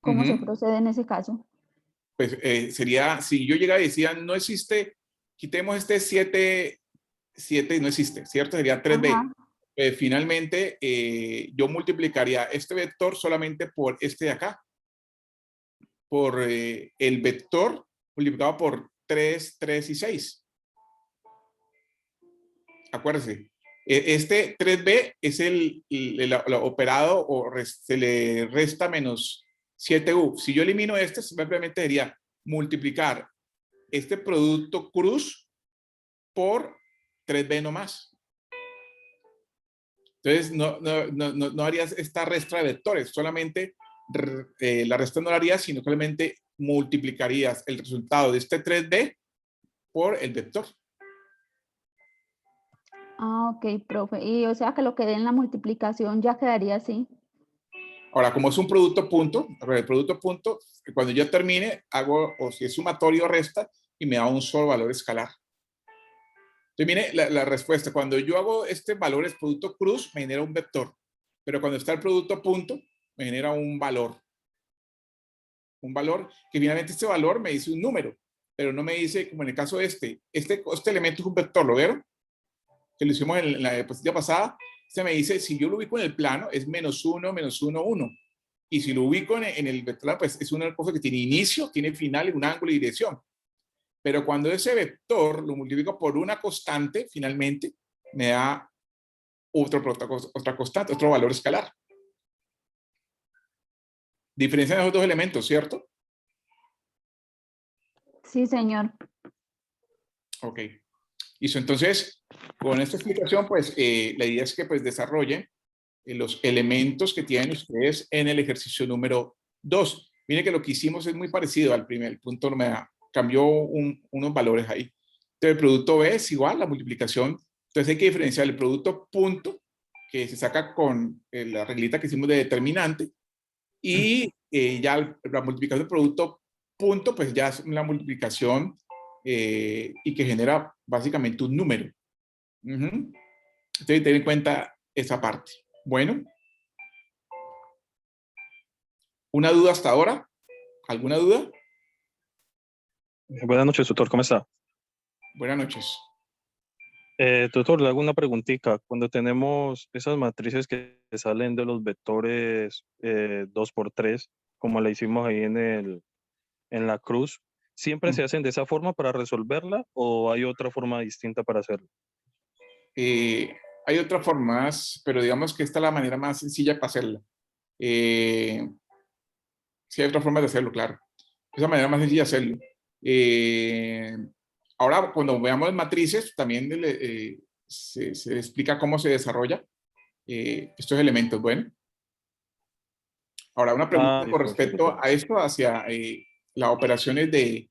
¿cómo se procede en ese caso? Pues sería, si yo llegara y decía, no existe, quitemos este 7 no existe, ¿cierto? Sería 3B. Finalmente, yo multiplicaría este vector solamente por este de acá. Por el vector multiplicado por 3, 3 y 6. Acuérdense, este 3b es el operado o se le resta menos 7u. Si yo elimino este, simplemente sería multiplicar este producto cruz por 3b nomás. Entonces, no harías esta resta de vectores, solamente la resta no la harías, sino solamente multiplicarías el resultado de este 3b por el vector. Ah, ok, profe. Y o sea que lo que dé en la multiplicación ya quedaría así. Ahora, como es un producto punto, el producto punto, cuando yo termine, hago, o si es sumatorio, resta, y me da un solo valor escalar. Entonces, mire la respuesta. Cuando yo hago este valor, es producto cruz, me genera un vector. Pero cuando está el producto punto, me genera un valor. Un valor que finalmente este valor me dice un número, pero no me dice, como en el caso de este elemento es un vector, ¿lo vieron? Que lo hicimos en la diapositiva pasada. Este me dice, si yo lo ubico en el plano, es menos 1, menos 1, 1. Y si lo ubico en el vector, pues es una cosa que tiene inicio, tiene final, un ángulo y dirección. Pero cuando ese vector lo multiplico por una constante, finalmente me da otra constante, otro valor escalar. Diferencian esos dos elementos, ¿cierto? Sí, señor. Ok. Listo, entonces, con esta explicación, pues, la idea es que pues desarrollen los elementos que tienen ustedes en el ejercicio número 2. Miren que lo que hicimos es muy parecido al primer punto, no me da, cambió unos valores ahí. Entonces, el producto B es igual, la multiplicación. Entonces, hay que diferenciar el producto punto, que se saca con la reglita que hicimos de determinante, y ya la multiplicación del producto punto, pues ya es una multiplicación y que genera básicamente un número. Entonces, ten en cuenta esa parte. Bueno. ¿Una duda hasta ahora? ¿Alguna duda? Buenas noches, tutor, ¿cómo está? Buenas noches. Tutor, le hago una preguntita. Cuando tenemos esas matrices que salen de los vectores 2×3, como la hicimos ahí en la cruz, ¿siempre se hacen de esa forma para resolverla o hay otra forma distinta para hacerlo? Hay otras formas, pero digamos que esta es la manera más sencilla para hacerla. Sí, hay otras formas de hacerlo, claro. Es la manera más sencilla de hacerlo. Ahora, cuando veamos matrices, también se explica cómo se desarrolla estos elementos. Bueno. Ahora, una pregunta con respecto a esto, hacia las operaciones que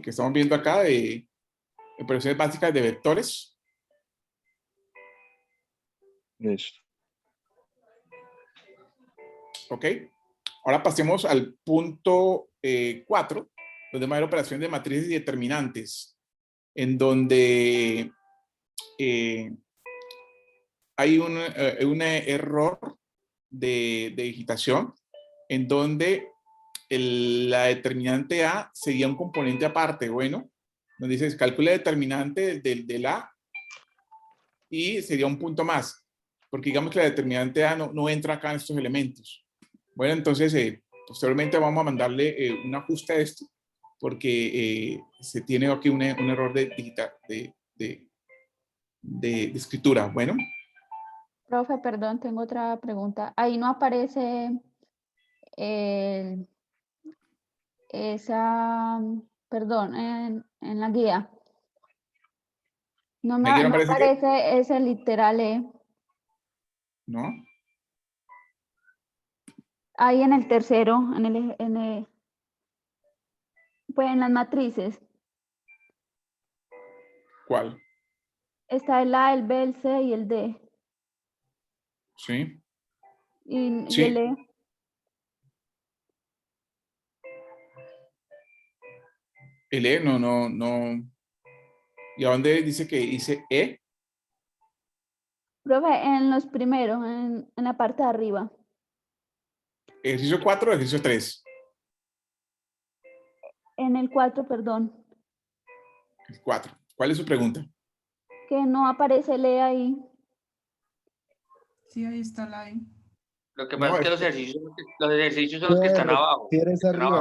estamos viendo acá, de operaciones básicas de vectores. Listo. Ok. Ahora pasemos al punto 4, donde vamos a ver operaciones de matrices y determinantes, en donde hay un error de digitación, en donde la determinante A sería un componente aparte. Bueno, donde dice calcula determinante del A y sería un punto más, porque digamos que la determinante A no entra acá en estos elementos. Bueno, entonces posteriormente vamos a mandarle un ajuste a esto, porque se tiene aquí un error de escritura. Bueno. Profe, perdón, tengo otra pregunta. Ahí no aparece perdón, en la guía. No aparece ese literal E. ¿No? Ahí en el tercero, pues en las matrices. ¿Cuál? Está el A, el B, el C y el D. Sí. Y el E. El E, no. ¿Y a dónde dice que dice E? Profe, en los primeros, en la parte de arriba. ¿Ejercicio 4 o ejercicio 3? En el 4, perdón. El 4. ¿Cuál es su pregunta? Que no aparece el E ahí. Sí, ahí está la E. Lo que pasa es que los ejercicios son los que están abajo. ¿Quieres arriba?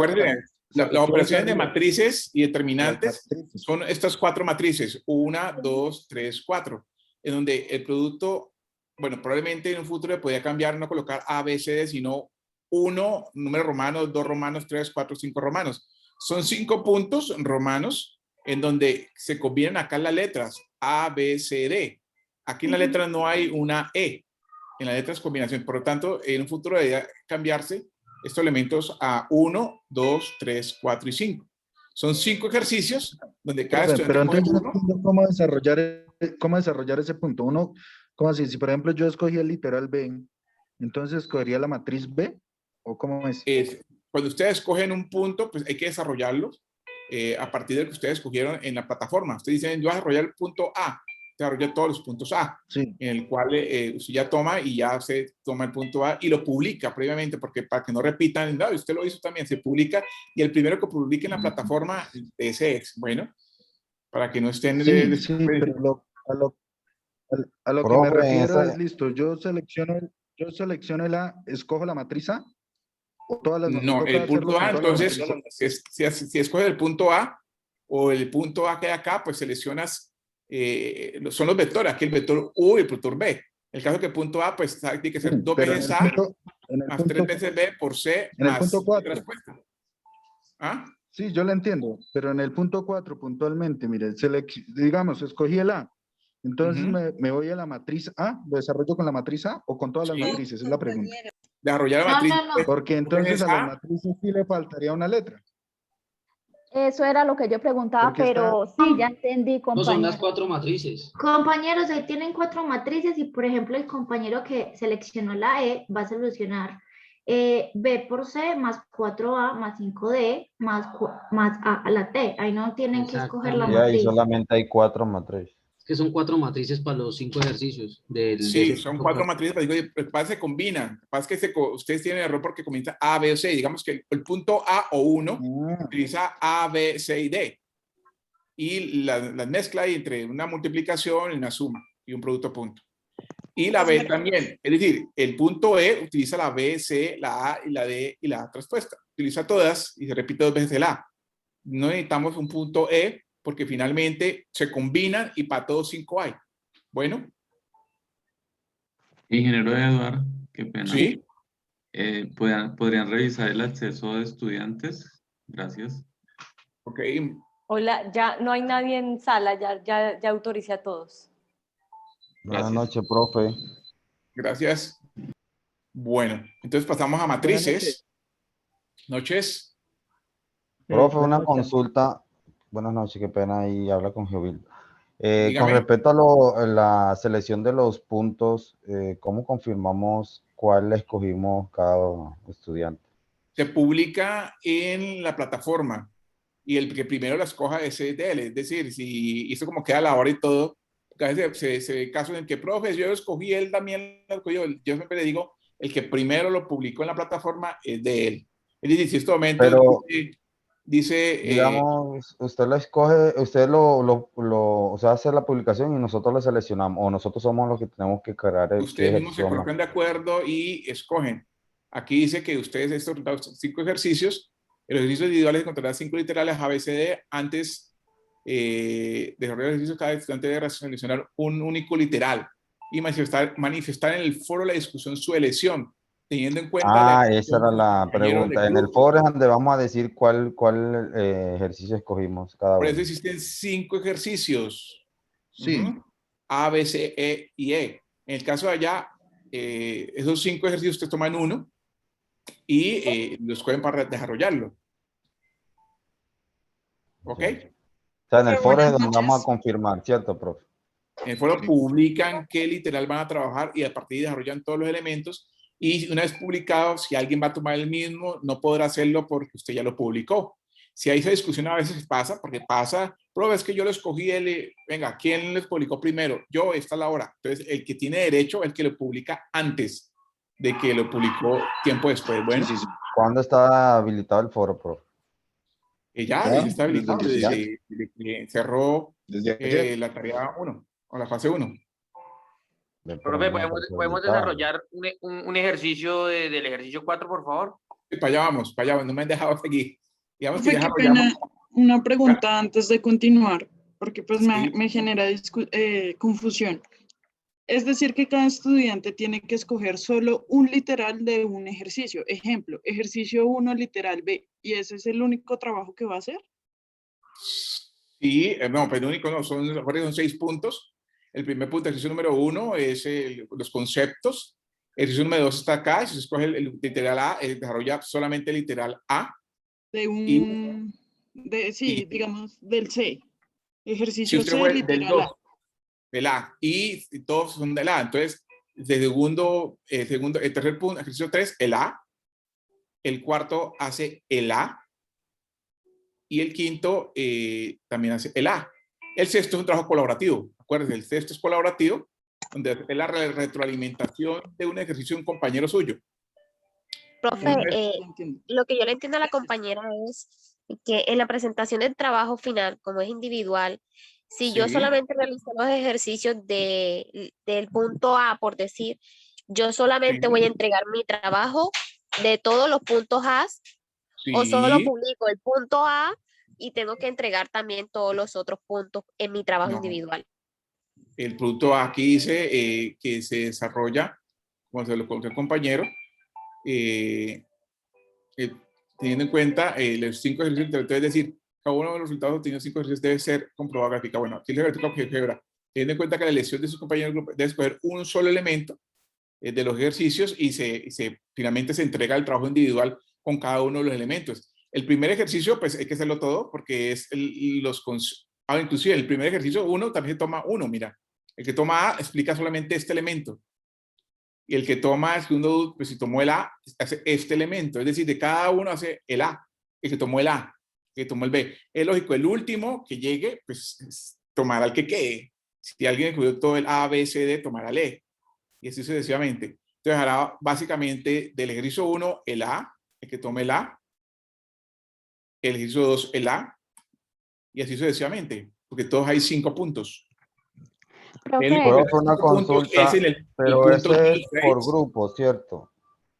Las operaciones de matrices y Las determinantes matrices. son estas 4 matrices, 1, 2, 3, 4, en donde el producto, bueno, probablemente en un futuro le podría cambiar, no colocar A, B, C, D, sino 1, números romanos, 2 romanos, 3, 4, 5 romanos. Son 5 puntos romanos en donde se combinan acá las letras A, B, C, D. Aquí en la letra no hay una E, en la letra es combinación. Por lo tanto, en un futuro debería cambiarse estos elementos a 1, 2, 3, 4 y 5. Son 5 ejercicios donde cada Profe, estudiante pero coge entonces yo no uno. entiendo cómo desarrollar ese punto. Uno, ¿cómo así? Si por ejemplo yo escogí el literal B, entonces escogería la matriz B, ¿o cómo es? Cuando ustedes escogen un punto, pues hay que desarrollarlo a partir del que ustedes escogieron en la plataforma. Ustedes dicen, yo voy a desarrollar el punto A, desarrolla todos los puntos A, Sí. en el cual usted ya toma y ya se toma el punto A y lo publica previamente, porque para que no repitan, no, usted lo hizo también, se publica y el primero que publique en la plataforma, ese es, bueno, para que no estén... Sí, pero a lo que me Profe, en refiero esa, es, listo, yo selecciono el A, escojo la matriz A, o todas las, No, toca el hacerlo punto con A, todas las entonces, matrices. si escoges el punto A o el punto A que hay acá, pues seleccionas, son los vectores, aquí el vector U y el vector B. El caso que el punto A, pues tiene que ser 2 Pero veces A en el más punto, 3 veces B por C en el más punto 4. respuesta. ¿Ah? Sí, yo lo entiendo, pero en el punto 4 puntualmente, mire, digamos, escogí el A, entonces Ujú. me voy a la matriz A, ¿lo desarrollo con la matriz A o con todas las Sí. matrices? Es la pregunta. Desarrollar la No, matriz. no, no. Porque entonces veces a las A. matrices sí le faltaría una letra. Eso era lo que yo preguntaba, Porque está, pero sí, ya entendí, No son las compañero. 4 matrices. Compañeros, ahí tienen 4 matrices y, por ejemplo, el compañero que seleccionó la E va a solucionar B por C más 4A más 5D más A a la T. Ahí no tienen que escoger la y ahí matriz. solamente hay 4 matrices. Es que son 4 matrices para los 5 ejercicios. De Sí, ese son punto 4 cuatro. matrices, pero digo, el pasa se combinan. El pasa es que ustedes tienen error porque comienza A, B o C. Digamos que el punto A o 1 utiliza A, B, C y D. Y las mezcla ahí entre una multiplicación y una suma y un producto punto. Y la B también. Es decir, el punto E utiliza la B, C, la A y la D y la respuesta. Utiliza todas y se repite 2 veces el A. No necesitamos un punto E porque finalmente se combinan y para todos 5 hay. Bueno. Ingeniero Eduardo, qué pena. Sí. ¿Podrían revisar el acceso de estudiantes? Gracias. Ok. Hola, ya no hay nadie en sala, ya autoricé a todos. Buenas Gracias. noches, profe. Gracias. Bueno, entonces pasamos a matrices. Noches. Profe, buenas una noches. consulta. Buenas noches, qué pena, y habla con Geovil. Con Dígame. respecto a la selección de los puntos, ¿cómo confirmamos cuál escogimos cada estudiante? Se publica en la plataforma y el que primero la escoja es DL. Es decir, si eso como queda a la hora y todo, a veces se ve casos en que, profe, yo escogí, él también lo escogió. Yo siempre le digo, el que primero lo publicó en la plataforma es de él. Es decir, si en este momento Pero, dice digamos, usted lo escoge, usted o sea, hace la publicación y nosotros lo seleccionamos, o nosotros somos los que tenemos que crear qué ustedes mismos se ejercicio colocan de acuerdo y escogen. Aquí dice que ustedes estos 5 ejercicios, en los ejercicios individuales encontrarán 5 literales ABCD antes de desarrollar el ejercicio. Cada estudiante debe seleccionar un único literal y manifestar en el foro la discusión su elección, teniendo en cuenta la esa era la compañeros de pregunta. En el grupo. foro es donde vamos a decir cuál ejercicio escogimos cada Por uno. eso existen 5 ejercicios. Sí. A, B, C, E y E. En el caso de allá, esos 5 ejercicios ustedes toman uno y los escogen para desarrollarlo. ¿Ok? O sea, en el foro es donde vamos a confirmar, ¿cierto, profe? En el foro publican qué literal van a trabajar y a partir de ahí desarrollan todos los elementos. Y una vez publicado, si alguien va a tomar el mismo, no podrá hacerlo porque usted ya lo publicó. Si hay esa discusión a veces pasa, porque pasa, profe, es que yo lo escogí, venga, ¿quién les publicó primero? Yo, esta es la hora. Entonces, el que tiene derecho es el que lo publica antes de que lo publicó tiempo después. Bueno, Sí. ¿Cuándo está habilitado el foro, profe? Ya está habilitado desde desde que cerró Desde ayer. la tarea 1 o la fase 1. Profe, ¿podemos desarrollar un ejercicio del ejercicio 4, por favor? Para allá vamos, no me han dejado seguir. Digamos que Profe, ya qué desarrollamos. pena, una pregunta antes de continuar, porque pues Sí. me genera confusión. Es decir, que cada estudiante tiene que escoger solo un literal de un ejercicio. Ejemplo, ejercicio 1, literal B, y ese es el único trabajo que va a hacer. Sí, no, pero único no, son 6 puntos. El primer punto, ejercicio número 1, es los conceptos. El ejercicio número 2 está acá. Si se escoge el literal A, desarrolla solamente el literal A. De Y, un, sí, y digamos, del C. si Ejercicio usted C, fue del literal 2, A. del A, y todos son del A. Entonces, el tercer punto, ejercicio 3, el A. El cuarto hace el A. Y el quinto también hace el A. El sexto es un trabajo colaborativo. Acuérdense, el sexto es colaborativo, donde es la retroalimentación de un ejercicio de un compañero suyo. Profe, Entiendo. lo que yo le entiendo a la compañera es que en la presentación del trabajo final, como es individual, si yo Sí. solamente realizo los ejercicios del punto A, por decir, yo solamente Sí. voy a entregar mi trabajo de todos los puntos A, Sí. o solo publico el punto A y tengo que entregar también todos los otros puntos en mi trabajo No. individual. El punto aquí dice que se desarrolla, como se lo contó el compañero, teniendo en cuenta los 5 ejercicios, es decir, cada uno de los resultados obtenidos 5 ejercicios debe ser comprobado gráfica. Bueno, aquí la gráfica objetiva, teniendo en cuenta que la elección de sus compañeros del grupo debe escoger un solo elemento de los ejercicios y finalmente se entrega el trabajo individual con cada uno de los elementos. El primer ejercicio, pues hay que hacerlo todo porque es inclusive el primer ejercicio uno también se toma uno, mira. El que toma A explica solamente este elemento. Y el que toma el segundo, pues si tomó el A, hace este elemento. Es decir, de cada uno hace el A. El que tomó el A, el que tomó el B. Es lógico, el último que llegue, pues tomará el que quede. Si alguien escogió todo el A, B, C, D, tomará el E. Y así sucesivamente. Entonces hará básicamente del ejercicio 1 el A, el que tome el A, el ejercicio 2 el A, y así sucesivamente, porque todos hay 5 puntos. Profe, Puedo hacer una consulta, pero ese es por grupo, ¿cierto?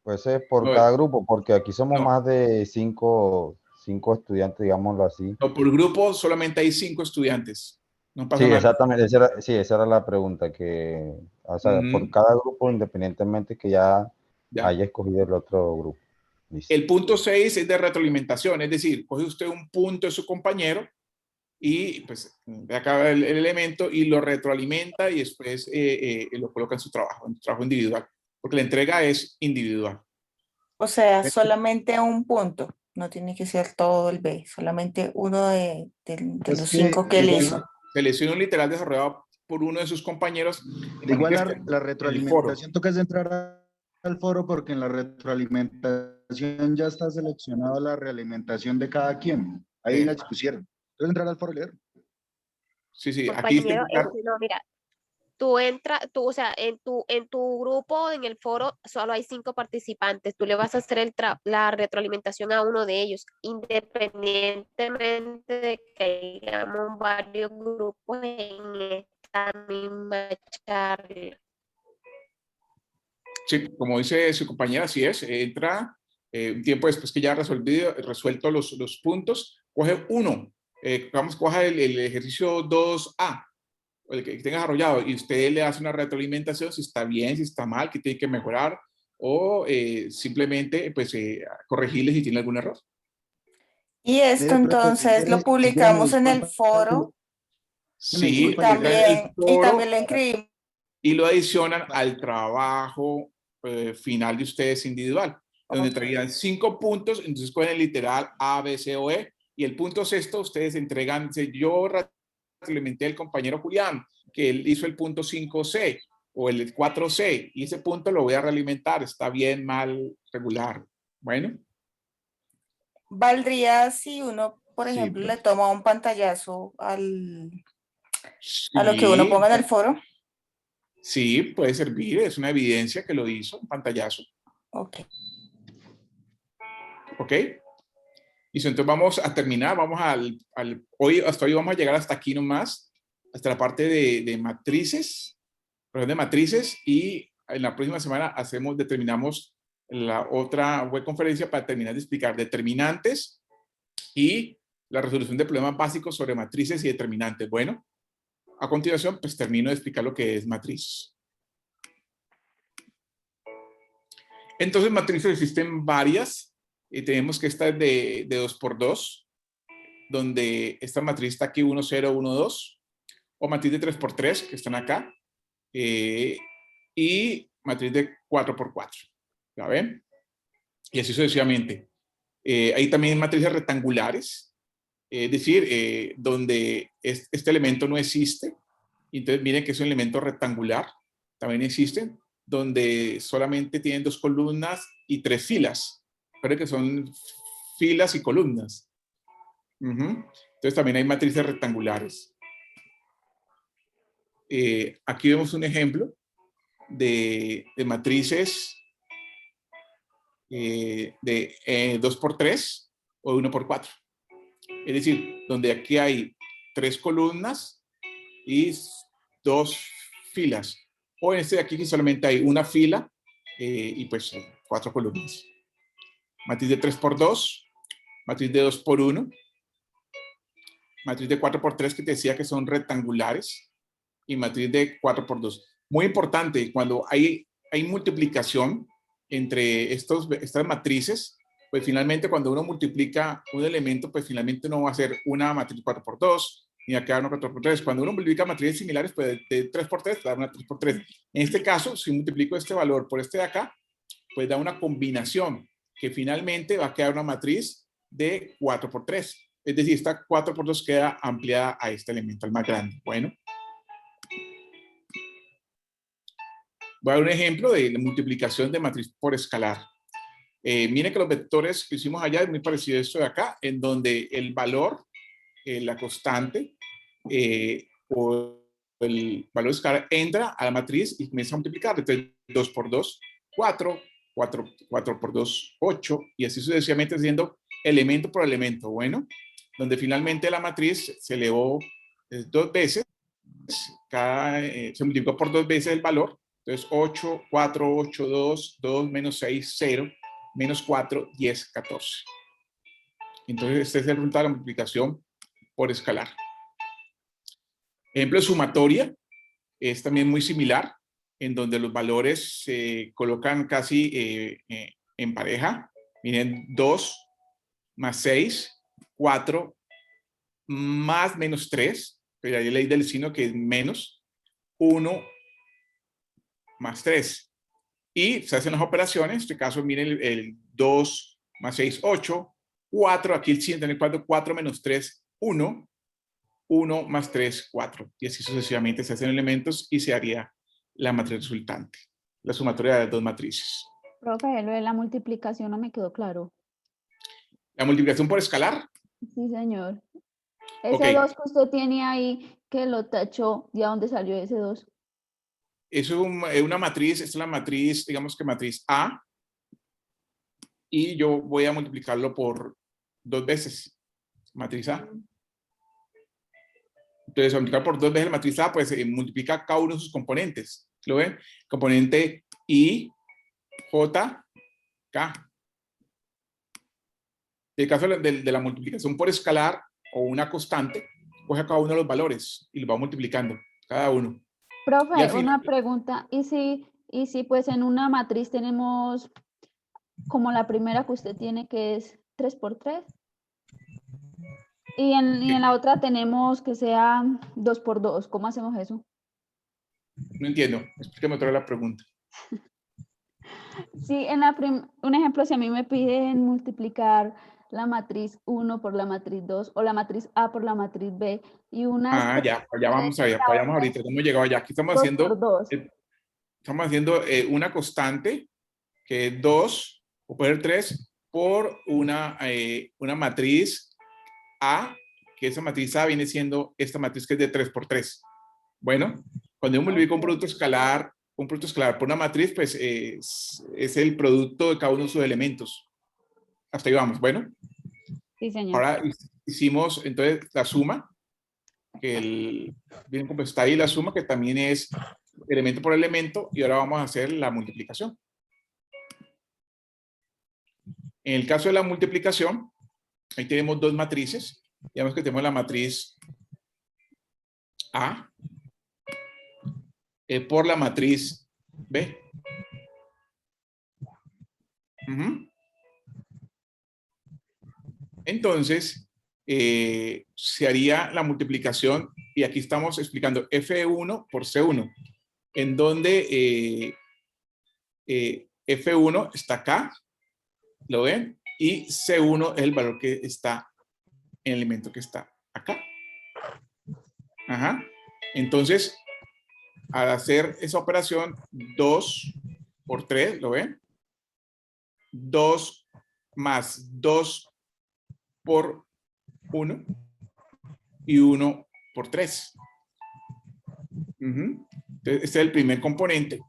Pues ese es por No, cada grupo, porque aquí somos no. más de cinco estudiantes, digámoslo así. No, por grupo solamente hay 5 estudiantes. No pasa Sí, nada. exactamente, esa era la pregunta, que, o sea, por cada grupo, independientemente que ya haya escogido el otro grupo. Listo. El punto 6 es de retroalimentación, es decir, coge usted un punto de su compañero y pues acaba el elemento y lo retroalimenta y después lo coloca en su trabajo individual, porque la entrega es individual. O sea, solamente un punto, no tiene que ser todo el B, solamente uno de los 5 que él hizo. Selecciona un literal desarrollado por uno de sus compañeros. Igual la retroalimentación toca entrar al foro porque en la retroalimentación ya está seleccionada la realimentación de cada quien. Ahí la expusieron. Entonces entrar al foro y leer. Sí, compañero, aquí no, mira, o sea, en tu grupo, en el foro, solo hay 5 participantes. Tú le vas a hacer la retroalimentación a uno de ellos, independientemente de que hayamos varios grupos en esta misma charla. Sí, como dice su compañera, así es, entra un tiempo después que ya ha resuelto los puntos, coge uno, coja el ejercicio 2A, el que tenga desarrollado, y usted le hace una retroalimentación si está bien, si está mal, que tiene que mejorar, o simplemente pues corregirle si tiene algún error. Y esto entonces lo publicamos en el foro. Sí, y también lo inscribimos. Y lo adicionan al trabajo final de ustedes individual, donde traían 5 puntos, entonces con el literal A, B, C o E, y el punto sexto ustedes entregan, yo retroalimenté al compañero Julián, que él hizo el punto 5C o el 4C, y ese punto lo voy a realimentar, está bien, mal, regular. Bueno. Valdría si uno, por ejemplo, le toma un pantallazo a lo que uno ponga en el foro. Sí, puede servir, es una evidencia que lo hizo, un pantallazo. Ok. Ok. Y entonces vamos a terminar, vamos hasta hoy vamos a llegar hasta aquí nomás, hasta la parte de matrices, y en la próxima semana terminamos la otra web conferencia para terminar de explicar determinantes, y la resolución de problemas básicos sobre matrices y determinantes. Bueno, a continuación, pues termino de explicar lo que es matriz. Entonces, matrices existen varias. Tenemos que esta es de 2x2, donde esta matriz está aquí 1, 0, 1, 2, o matriz de 3x3, que están acá, y matriz de 4x4. ¿Ya ven? Y así sucesivamente. Hay también matrices rectangulares, es decir, donde este elemento no existe. Entonces, miren que es un elemento rectangular. También existen, donde solamente tienen 2 columnas y 3 filas. Pero que son filas y columnas. Entonces, también hay matrices rectangulares. Aquí vemos un ejemplo de matrices de 2x3 o 1x4. Es decir, donde aquí hay 3 columnas y 2 filas. O en este de aquí que solamente hay una fila y pues 4 columnas. Matriz de 3x2, matriz de 2x1, matriz de 4x3 que te decía que son rectangulares y matriz de 4x2. Muy importante, cuando hay multiplicación entre estas matrices, pues finalmente cuando uno multiplica un elemento, pues finalmente no va a ser una matriz 4x2, ni va a quedar una 4x3. Cuando uno multiplica matrices similares, pues de 3x3 da una 3x3. En este caso, si multiplico este valor por este de acá, pues da una combinación que finalmente va a quedar una matriz de 4x3. Es decir, esta 4x2 queda ampliada a este elemento, al más grande. Bueno. Voy a dar un ejemplo de la multiplicación de matriz por escalar. Miren que los vectores que hicimos allá es muy parecido a esto de acá, en donde el valor, la constante, o el valor escalar entra a la matriz y comienza a multiplicar. Entonces, 2 por 2, 4, 4 por 2, 8, y así sucesivamente haciendo elemento por elemento. Bueno, donde finalmente la matriz se elevó 2 veces, se multiplicó por 2 veces el valor. Entonces, 8, 4, 8, 2, 2, menos 6, 0, menos 4, 10, 14. Entonces, este es el resultado de la multiplicación por escalar. Ejemplo de sumatoria, es también muy similar, en donde los valores se colocan casi en pareja. Miren, 2 más 6, 4 más menos 3, pero hay ley del signo que es menos, 1 más 3. Y se hacen las operaciones, en este caso miren el 2 más 6, 8, 4, aquí el siguiente en el cuadro 4 menos 3, 1, 1 más 3, 4. Y así sucesivamente se hacen elementos y se haría la matriz resultante, la sumatoria de las dos matrices. Profe, lo de la multiplicación no me quedó claro. ¿La multiplicación por escalar? Sí, señor. Ese 2 que usted tiene ahí, que lo tachó, ¿de dónde salió ese 2? Eso es una matriz, es la matriz, digamos que matriz A, y yo voy a multiplicarlo por 2 veces, matriz A. Entonces, al multiplicar por 2 veces la matriz A, pues multiplica cada uno de sus componentes. ¿Lo ven? Componente I, J, K. En el caso de la multiplicación por escalar o una constante, coge cada uno de los valores y los va multiplicando, cada uno. Profe, una pregunta, ¿y si pues en una matriz tenemos como la primera que usted tiene que es 3 por 3? Y en la otra tenemos que sea 2 por 2, ¿cómo hacemos eso? No entiendo, explíqueme otra vez la pregunta. Sí, un ejemplo, si a mí me piden multiplicar la matriz 1 por la matriz 2 o la matriz A por la matriz B y una... ya vamos allá, vayamos ahorita, hemos llegado allá. Aquí estamos haciendo una constante que es 2, o puede ser 3, por una matriz A, que esa matriz A viene siendo esta matriz que es de 3 por 3. Bueno, cuando yo multiplico un producto escalar por una matriz, pues es el producto de cada uno de sus elementos. Hasta ahí vamos, bueno. Sí, señor. Ahora hicimos entonces la suma, que bien como está ahí la suma, que también es elemento por elemento, y ahora vamos a hacer la multiplicación. En el caso de la multiplicación, Ahí tenemos dos matrices. Digamos que tenemos la matriz A por la matriz B. Entonces, se haría la multiplicación, y aquí estamos explicando F1 por C1, en donde F1 está acá, ¿lo ven? Y C1 es el valor que está en el elemento que está acá. Ajá. Entonces, al hacer esa operación, 2 por 3, ¿lo ven? 2 más 2 por 1 y 1 por 3. Entonces, este es el primer componente.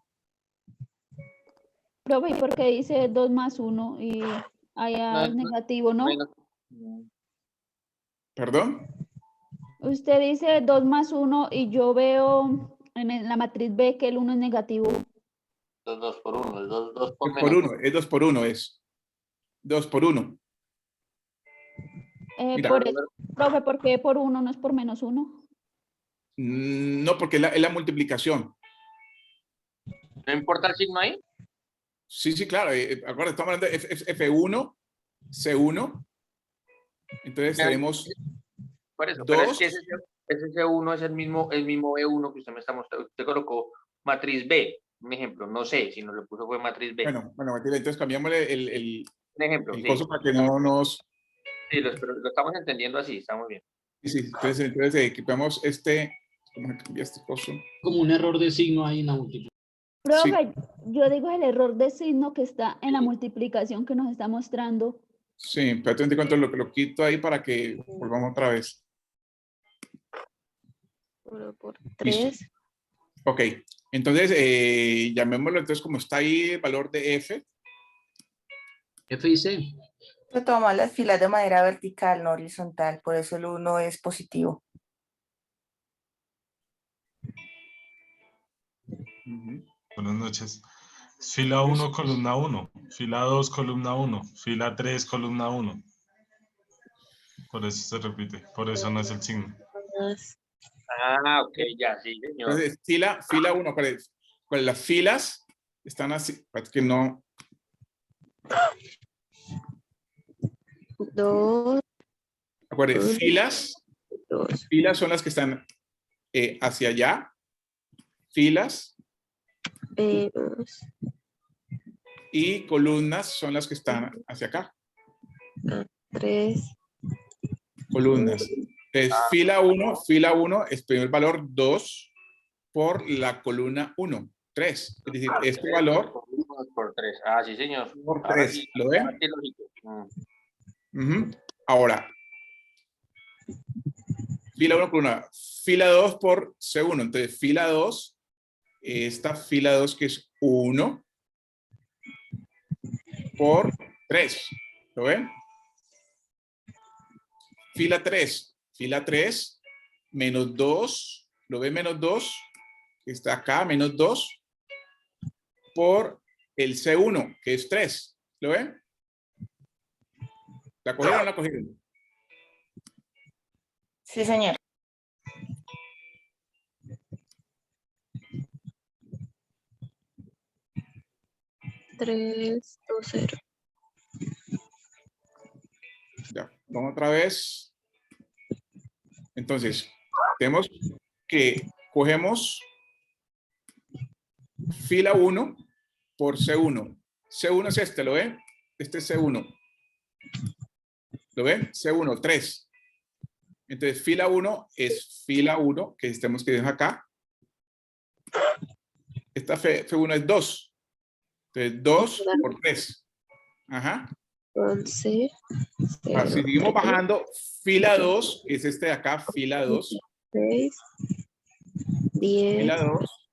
Profe, ¿y por qué dice 2 más 1 y allá es negativo, no? ¿Perdón? Usted dice 2 más 1 y yo veo en la matriz B que el 1 es negativo. 2 por 1, es 2 por 1, es 2 por 1, es 2 por 1. Profe, ¿por qué por 1 no es por menos 1? No, porque es la multiplicación. ¿No importa el signo ahí? Sí, sí, claro. Ahora estamos hablando de F1, C1. Entonces tenemos por eso, 2. pero es que ese C1 es el mismo B1 que usted me está mostrando. Usted colocó matriz B, un ejemplo. No sé si nos lo puso fue matriz B. Bueno, Matilde, entonces cambiamos el ejemplo, el coso para que no nos... Sí, pero lo estamos entendiendo así, estamos bien. Sí, entonces equipamos este... ¿Cómo se cambia este coso? Como un error de signo ahí en la multiplicación. Profe, yo digo el error de signo que está en la multiplicación que nos está mostrando. Sí, pero atente cuánto lo quito ahí para que volvamos otra vez. 1 por 3. Listo. Ok, entonces llamémoslo entonces como está ahí el valor de F. F y C. Se toman las filas de manera vertical, no horizontal, por eso el 1 es positivo. Buenas noches. Fila 1, columna 1. Fila 2, columna 1. Fila 3, columna 1. Por eso se repite. Por eso no es el signo. Ah, ok, ya, sí, señor. Entonces, fila 1, ¿cuál? Las filas están así, para que no... 2. Acuérdense, filas son las que están hacia allá. Filas. Y columnas son las que están hacia acá. 3. Columnas. Entonces, fila 1 es el valor 2 por la columna 1, 3. Es decir, este valor... Por 3. Ah, sí, señor. Por 3. Sí, ¿lo ven? Ahora, fila 1 columna. Fila 2 por C1. Entonces, fila 2, esta fila 2 que es 1 por 3. ¿Lo ven? Fila 3. Fila 3, menos 2. ¿Lo ven? Menos 2. Está acá, menos 2. Por el C1, que es 3. ¿Lo ven? ¿La cogieron o no la cogieron? Sí, señor. Tres, 2, 0. Ya, vamos otra vez. Entonces, tenemos que cogemos fila 1 por C1. C1 es este, ¿lo ven? Este es C1. ¿Lo ven? C1, 3. Entonces, fila 1 es fila 1, que tenemos que dejar acá. Esta F1 es 2. Entonces, 2 por 3. Ajá. 11. Así seguimos bajando. Fila 2, que es este de acá, fila 2. 6. 10. Fila 2.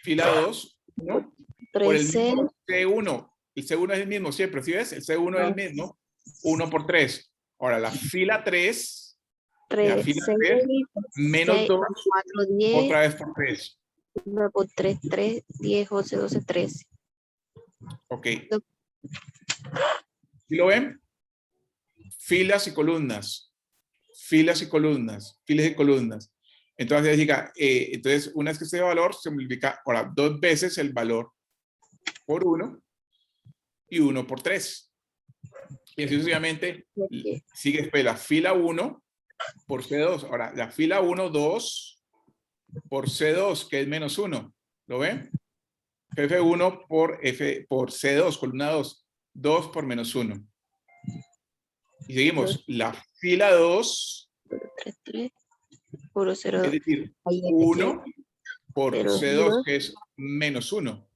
Fila 2. ¿No? Por el mismo C1. El C1 es el mismo siempre, ¿sí ves? El C1 es el mismo. 1 por 3. Ahora, la fila 3. 3, la fila 6, 3 menos 6, 2. 4, 10. Otra vez por 3. 9 por 3, 3, 10, 11, 12, 13. Ok. ¿Sí lo ven? filas y columnas, filas y columnas, filas y columnas. Entonces, diga, entonces una vez que este valor se multiplica ahora 2 veces el valor por 1 y 1 por 3. Y así sucesivamente sigue después la fila 1 por C2. Ahora, la fila 1, 2 por C2, que es menos 1. ¿Lo ven? F1 por C2, columna 2. 2 por menos 1. Y seguimos. La fila 2, 1, 0, es decir, 1 por C2, que es menos 1.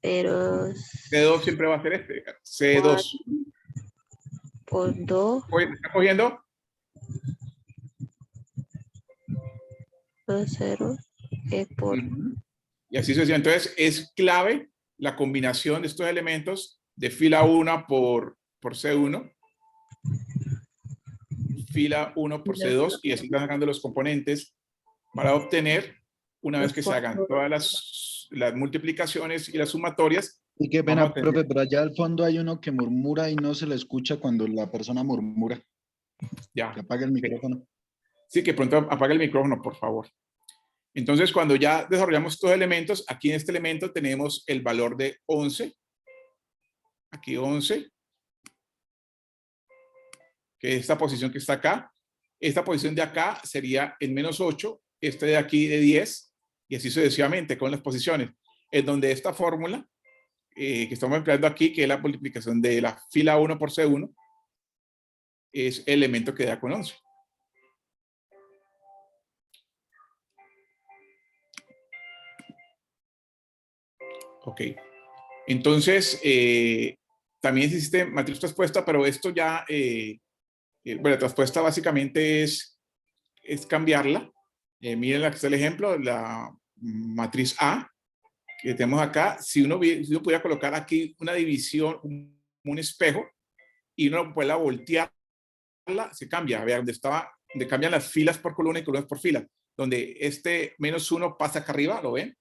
Pero C2 siempre va a ser este. C2. Por 2. ¿Está cogiendo? 0 es por... Y así sucesivamente. Entonces, es clave la combinación de estos elementos de fila 1 por C1, fila 1 por C2, y así van sacando los componentes para obtener, una vez que se hagan todas las multiplicaciones y las sumatorias. Y qué pena, profe, pero allá al fondo hay uno que murmura y no se le escucha cuando la persona murmura. Ya. Que apague el micrófono. Sí, que pronto apague el micrófono, por favor. Entonces, cuando ya desarrollamos estos elementos, aquí en este elemento tenemos el valor de 11. Aquí 11. Que es esta posición que está acá. Esta posición de acá sería el menos 8. Este de aquí de 10. Y así sucesivamente con las posiciones. En donde esta fórmula que estamos empleando aquí, que es la multiplicación de la fila 1 por C1, es el elemento que da con 11. Ok. Entonces, también existe matriz traspuesta, pero esto ya, bueno, traspuesta básicamente es cambiarla. Miren aquí está el ejemplo, la matriz A que tenemos acá. Si uno pudiera colocar aquí una división, un espejo, y uno puede voltearla, se cambia. Vean, donde cambian las filas por columna y columnas por fila. Donde este menos 1 pasa acá arriba, ¿lo ven?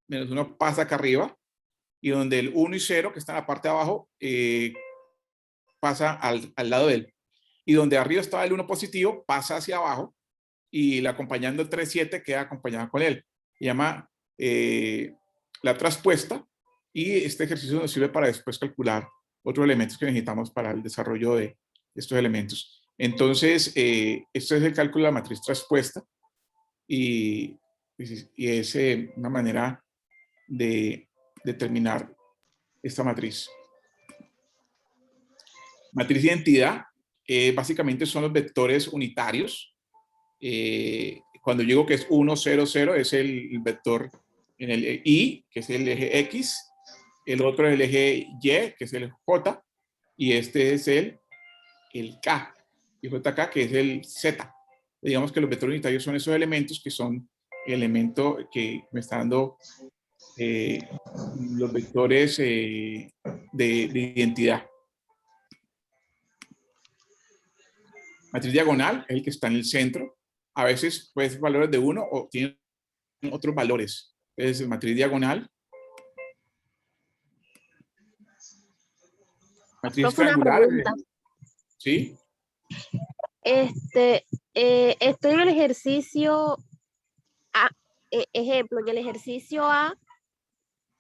Menos 1 pasa acá arriba. Y donde el 1 y 0, que está en la parte de abajo, pasa al lado de él. Y donde arriba estaba el 1 positivo, pasa hacia abajo. Y la acompañando el 3, 7 queda acompañada con él. Se llama la traspuesta. Y este ejercicio nos sirve para después calcular otros elementos que necesitamos para el desarrollo de estos elementos. Entonces, esto es el cálculo de la matriz traspuesta. Y es una manera de determinar esta matriz. Matriz de identidad, básicamente son los vectores unitarios. Cuando digo que es 1, 0, 0, es el vector en el Y, que es el eje X. El otro es el eje Y, que es el J. Y este es el K, y JK, que es el Z. Digamos que los vectores unitarios son esos elementos que son el elemento que me está dando los vectores de identidad. Matriz diagonal es el que está en el centro. A veces puede ser valores de 1 o tiene otros valores. Es matriz diagonal. Matriz triangular. ¿Sí? Estoy en el ejercicio A, ejemplo, en el ejercicio A,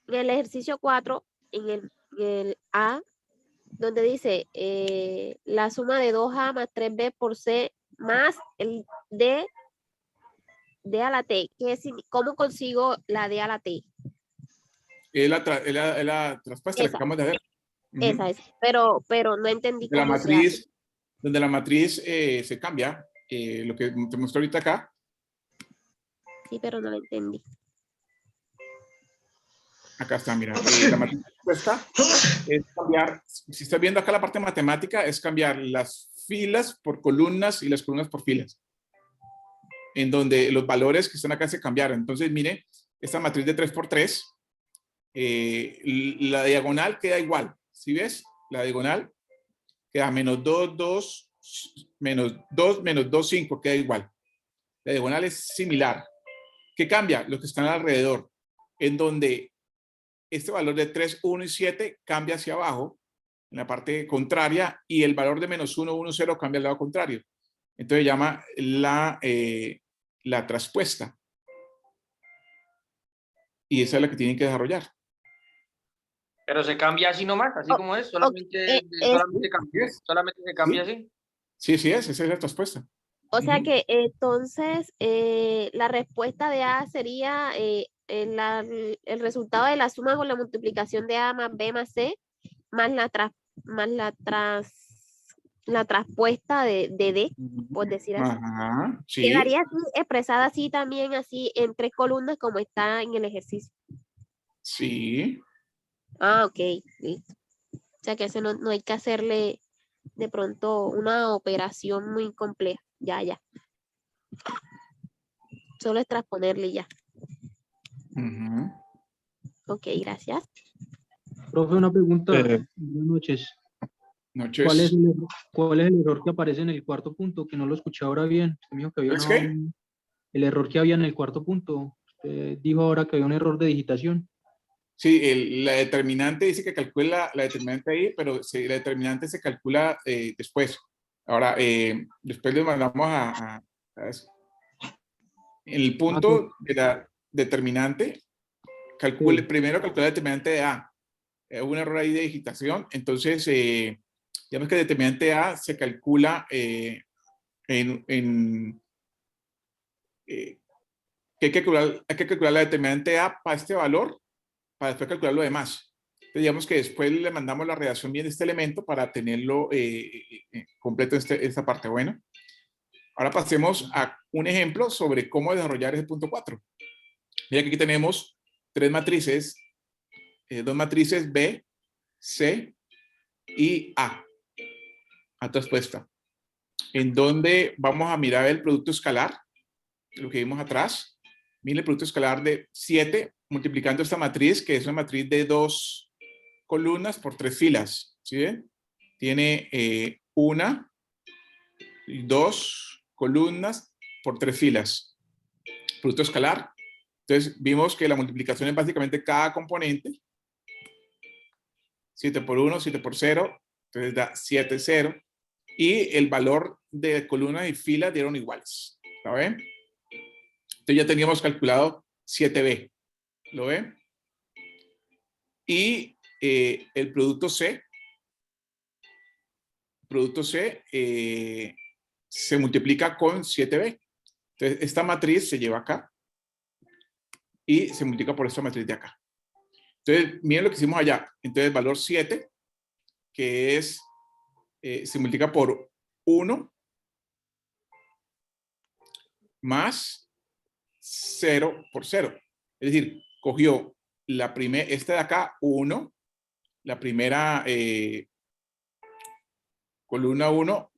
en el ejercicio 4, en el A, donde dice la suma de 2A más 3B por C más el D a la T. ¿Cómo consigo la D a la T? Es la traspuesta que acabamos de hacer. Esa es, pero no entendí cómo matriz, donde la matriz se cambia, lo que te muestro ahorita acá. Sí, pero no lo entendí. Acá está, mira. La matriz traspuesta es cambiar, si estás viendo acá la parte matemática, es cambiar las filas por columnas y las columnas por filas. En donde los valores que están acá se cambiaron. Entonces, mire, esta matriz de 3 por 3, la diagonal queda igual. ¿Sí ves? La diagonal queda menos 2, 2, menos 2, menos 2, 5, queda igual. La diagonal es similar. ¿Qué cambia? Los que están alrededor. En donde este valor de 3, 1 y 7 cambia hacia abajo en la parte contraria, y el valor de -1, 1, 0 cambia al lado contrario. Entonces llama la traspuesta. Y esa es la que tienen que desarrollar. Pero se cambia así nomás, así como es, solamente, solamente se cambia así. Sí, esa es la traspuesta. O sea que entonces la respuesta de A sería el resultado de la suma con la multiplicación de A más B más C más la traspuesta de D, por decir así. Ajá, sí. Quedaría así, expresada así también, así en 3 columnas como está en el ejercicio. Sí. Ah, ok, listo. O sea que eso no hay que hacerle de pronto una operación muy compleja. Ya. Solo es transponerle ya. Ok, gracias. Profe, una pregunta. Buenas noches. ¿Cuál es el error que aparece en el cuarto punto? Que no lo escuché ahora bien. Usted me dijo que había el error que había en el cuarto punto. Usted dijo ahora que había un error de digitación. Sí, la determinante dice que calcula la determinante ahí, pero la determinante se calcula después. Ahora, después le mandamos a eso. En el punto de la determinante, primero calcula la determinante de A. Hubo un error ahí de digitación, entonces, digamos que el determinante A se calcula que hay que calcular la determinante A para este valor, para después calcular lo demás. Entonces, digamos que después le mandamos la redacción bien de este elemento para tenerlo completo en esta parte. Bueno, ahora pasemos a un ejemplo sobre cómo desarrollar ese punto 4. Mira que aquí tenemos 3 matrices, 2 matrices B, C y A traspuesta, en donde vamos a mirar el producto escalar, lo que vimos atrás. Mira el producto escalar de 7 multiplicando esta matriz, que es una matriz de 2 columnas por 3 filas. ¿Sí ven? Tiene 1 y 2 columnas por 3 filas. Producto escalar. Entonces vimos que la multiplicación es básicamente cada componente. 7 por 1, 7 por 0. Entonces da 7, 0. Y el valor de columnas y filas dieron iguales. ¿Lo ven? Entonces ya teníamos calculado 7B. ¿Lo ven? Y el producto C se multiplica con 7B. Entonces esta matriz se lleva acá y se multiplica por esta matriz de acá. Entonces miren lo que hicimos allá. Entonces el valor 7, que es, se multiplica por 1 más 0 por 0. Es decir, cogió esta de acá, 1, la primera columna 1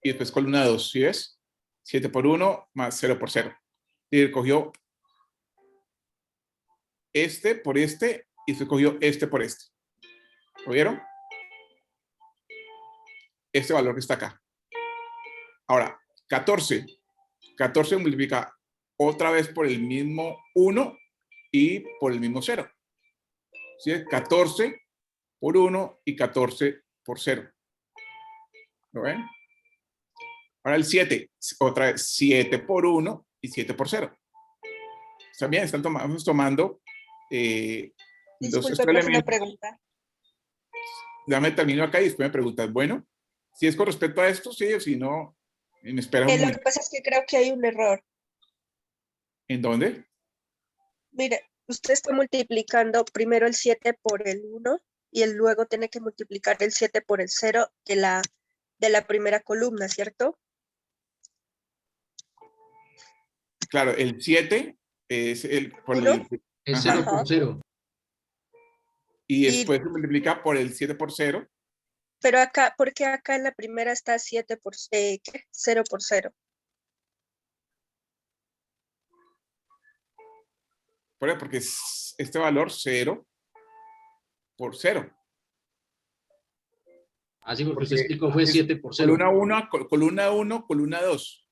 y después columna 2, ¿sí ves? 7 por 1 más 0 por 0. Es decir, cogió este por este y se cogió este por este. ¿Lo vieron? Este valor que está acá. Ahora, 14. 14 multiplica otra vez por el mismo 1 y por el mismo 0. ¿Sí? 14 por 1 y 14 por 0. ¿Lo ven? Ahora el 7, otra vez 7 por 1 y 7 por 0. También están tomando Disculpe, profe, una pregunta. Dame termino acá y después me preguntas, bueno, si es con respecto a esto, sí, o si no, me espera un Lo momento. que pasa es que creo que hay un error. ¿En dónde? Mire, usted está multiplicando primero el 7 por el 1 y luego tiene que multiplicar el 7 por el 0 de la primera columna, ¿cierto? Claro, el 7 es el... Es 0 por 0. Y después se multiplica por el 7 por 0. Pero acá, porque acá en la primera está 7 por 0 por 0. Porque es este valor 0 por 0. Así porque usted explicó fue 7 por 0. Columna 1, columna 2.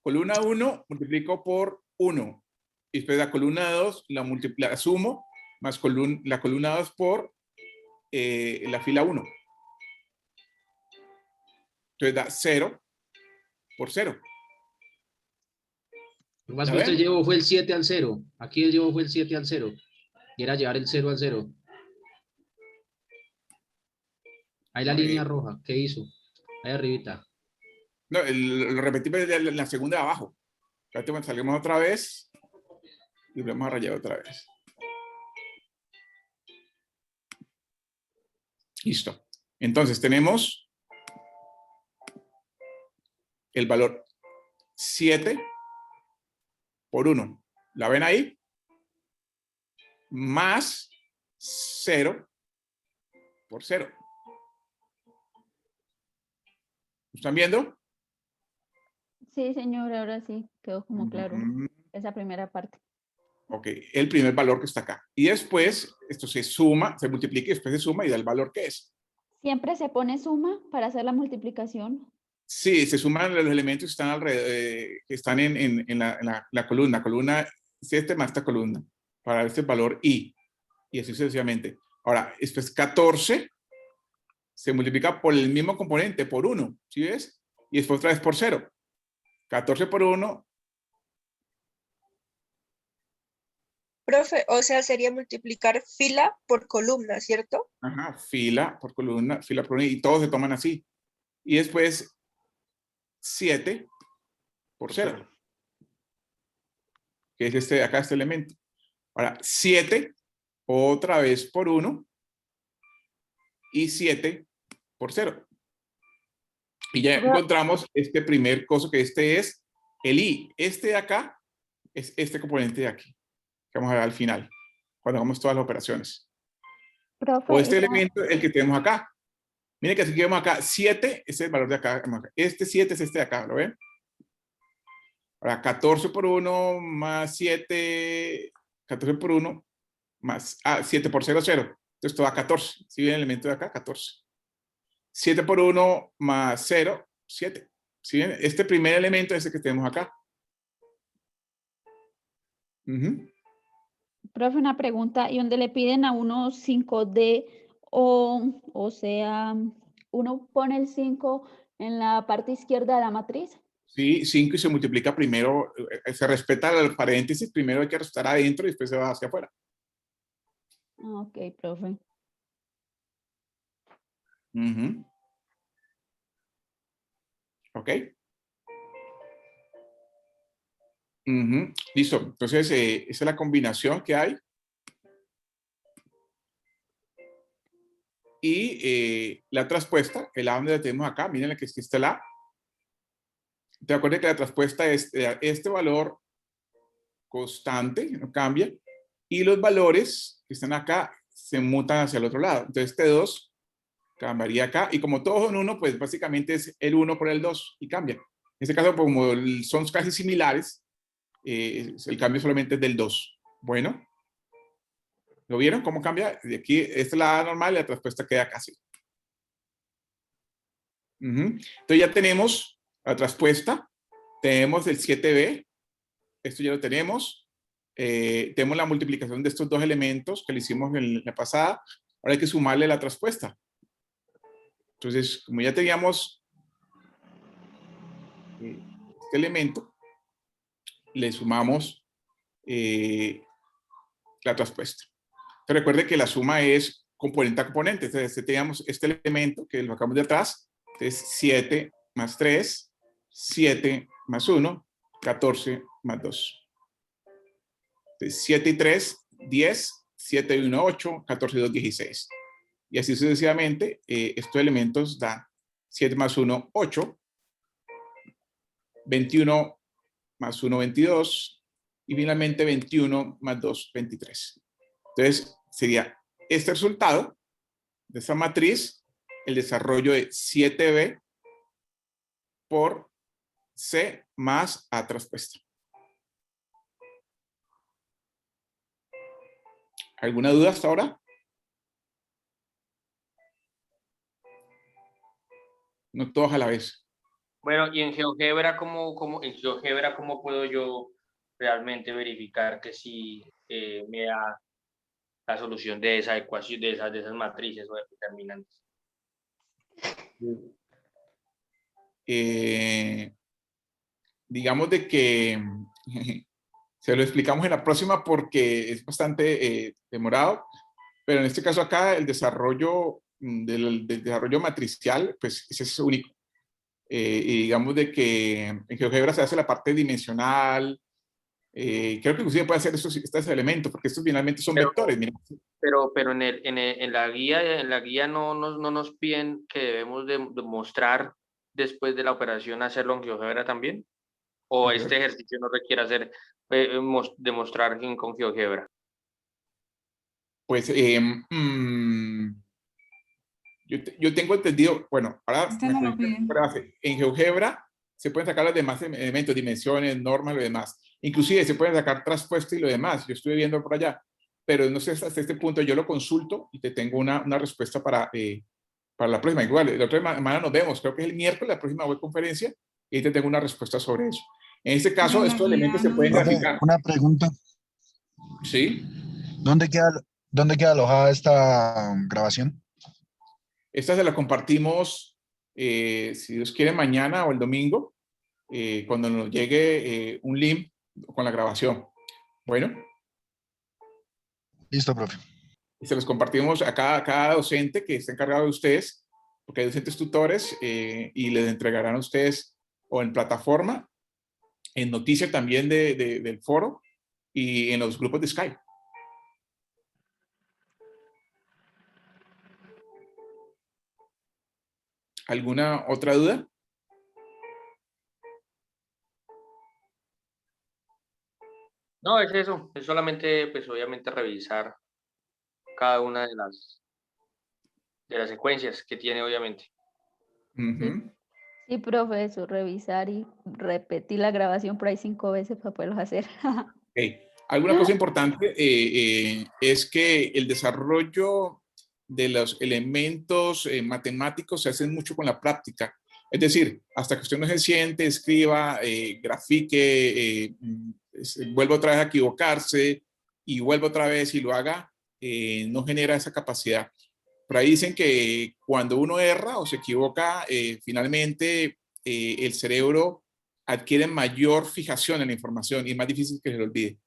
Columna 1 multiplico por 1. Y después la columna 2 la sumo más la columna 2 por la fila 1. Entonces da 0 por 0. Lo más que usted llevó fue el 7 al 0. Aquí él llevó fue el 7 al 0. Y era llevar el 0 al 0. Ahí la línea roja. ¿Qué hizo? Ahí arribita. No, lo repetimos en la segunda de abajo. Espérate, salimos otra vez. Y volvemos a rayar otra vez. Listo. Entonces tenemos el valor 7 por 1. ¿La ven ahí? Más 0 por 0. ¿Están viendo? Sí, señor, ahora sí, quedó como claro esa primera parte. Ok, el primer valor que está acá. Y después esto se suma, se multiplica y después se suma y da el valor que es. ¿Siempre se pone suma para hacer la multiplicación? Sí, se suman los elementos que están alrededor, que están en la columna. Columna es este más esta columna. Para este valor i. Y así sucesivamente. Ahora, después 14 se multiplica por el mismo componente, por 1. ¿Sí ves? Y después otra vez por 0. 14 por 1. Profe, o sea, sería multiplicar fila por columna, ¿cierto? Ajá, fila por columna, y todos se toman así. Y después 7 por 0. Que es acá este elemento. Ahora, 7 otra vez por 1 y 7 por 0. Y ya encontramos este primer coso, que este es el i. Este de acá es este componente de aquí, que vamos a ver al final, cuando hagamos todas las operaciones. Profe, O este elemento, el que tenemos acá. Miren que aquí vemos acá, 7 es el valor de acá. Este 7 es este de acá, ¿lo ven? Ahora, 14 por 1 más 7, 14 por 1 más 7 por 0, 0. Entonces esto da 14. ¿Sí ven el elemento de acá? 14. 7 por 1 más 0, 7. ¿Sí ven? Este primer elemento es el que tenemos acá. Profe, una pregunta. ¿Y donde le piden a uno 5D o sea, uno pone el 5 en la parte izquierda de la matriz? Sí, 5 y se multiplica primero, se respeta el paréntesis, primero hay que restar adentro y después se va hacia afuera. Ok, profe. Ok. Listo. Entonces, esa es la combinación que hay. Y la traspuesta, el A donde la tenemos acá, miren que está el A. Te acuerdas que la traspuesta es este valor constante, no cambia, y los valores que están acá se mutan hacia el otro lado. Entonces, este 2 cambiaría acá, y como todos son 1, pues básicamente es el 1 por el 2, y cambia. En este caso, como son casi similares, el cambio solamente es del 2. Bueno, ¿lo vieron? ¿Cómo cambia? De aquí, esta es la A normal y la traspuesta queda casi. Entonces ya tenemos la traspuesta, tenemos el 7b, esto ya lo tenemos, tenemos la multiplicación de estos dos elementos que le hicimos en la pasada, ahora hay que sumarle la traspuesta. Entonces, como ya teníamos este elemento, le sumamos la traspuesta. Entonces, recuerde que la suma es componente a componente. Entonces, teníamos este elemento que lo sacamos de atrás, entonces 7 más 3, 7 más 1, 14 más 2. Entonces, 7 y 3, 10, 7 y 1, 8, 14 y 2, 16. Y así sucesivamente, estos elementos dan 7 más 1, 8, 21 más 1, 22, y finalmente 21 más 2, 23. Entonces, sería este resultado de esa matriz, el desarrollo de 7b por C más A traspuesta. ¿Alguna duda hasta ahora? No todos a la vez. Bueno, y en GeoGebra, ¿cómo puedo yo realmente verificar que si me da la solución de esa ecuación, de esas matrices o determinantes. Digamos de que se lo explicamos en la próxima porque es bastante demorado, pero en este caso acá el desarrollo del desarrollo matricial, pues ese es único. Y digamos de que en GeoGebra se hace la parte dimensional, creo que inclusive puede hacer estos elementos, porque estos finalmente son vectores. Mira. Pero en la guía no nos piden que debemos de mostrar después de la operación hacerlo en GeoGebra también, o este ejercicio no requiere hacer demostrar con GeoGebra. Pues yo tengo entendido, bueno, ahora en GeoGebra se pueden sacar los demás elementos, dimensiones, normas, lo demás. Inclusive se pueden sacar traspuesto y lo demás. Yo estuve viendo por allá, pero no sé hasta este punto. Yo lo consulto y te tengo una respuesta para la próxima. Igual, la otra semana nos vemos. Creo que es el miércoles, la próxima web conferencia, y ahí te tengo una respuesta sobre eso. En este caso, estos elementos se pueden graficar. Una pregunta. ¿Sí? ¿Dónde queda alojada esta grabación? Esta se la compartimos, si Dios quiere, mañana o el domingo, cuando nos llegue un link con la grabación. Bueno. Listo, profe. Y se los compartimos a cada docente que esté encargado de ustedes, porque hay docentes tutores, y les entregarán a ustedes o en plataforma, en noticia también del foro y en los grupos de Skype. ¿Alguna otra duda? No, es eso, es solamente, pues obviamente revisar cada una de las secuencias que tiene, obviamente. Sí, profe, eso, revisar y repetir la grabación por ahí 5 veces para poderlos hacer. Okay. Alguna cosa importante es que el desarrollo de los elementos matemáticos se hace mucho con la práctica. Es decir, hasta que usted no se siente, escriba, grafique, vuelva otra vez a equivocarse y vuelva otra vez y lo haga, no genera esa capacidad. Por ahí dicen que cuando uno erra o se equivoca, finalmente el cerebro adquiere mayor fijación en la información y es más difícil que se lo olvide.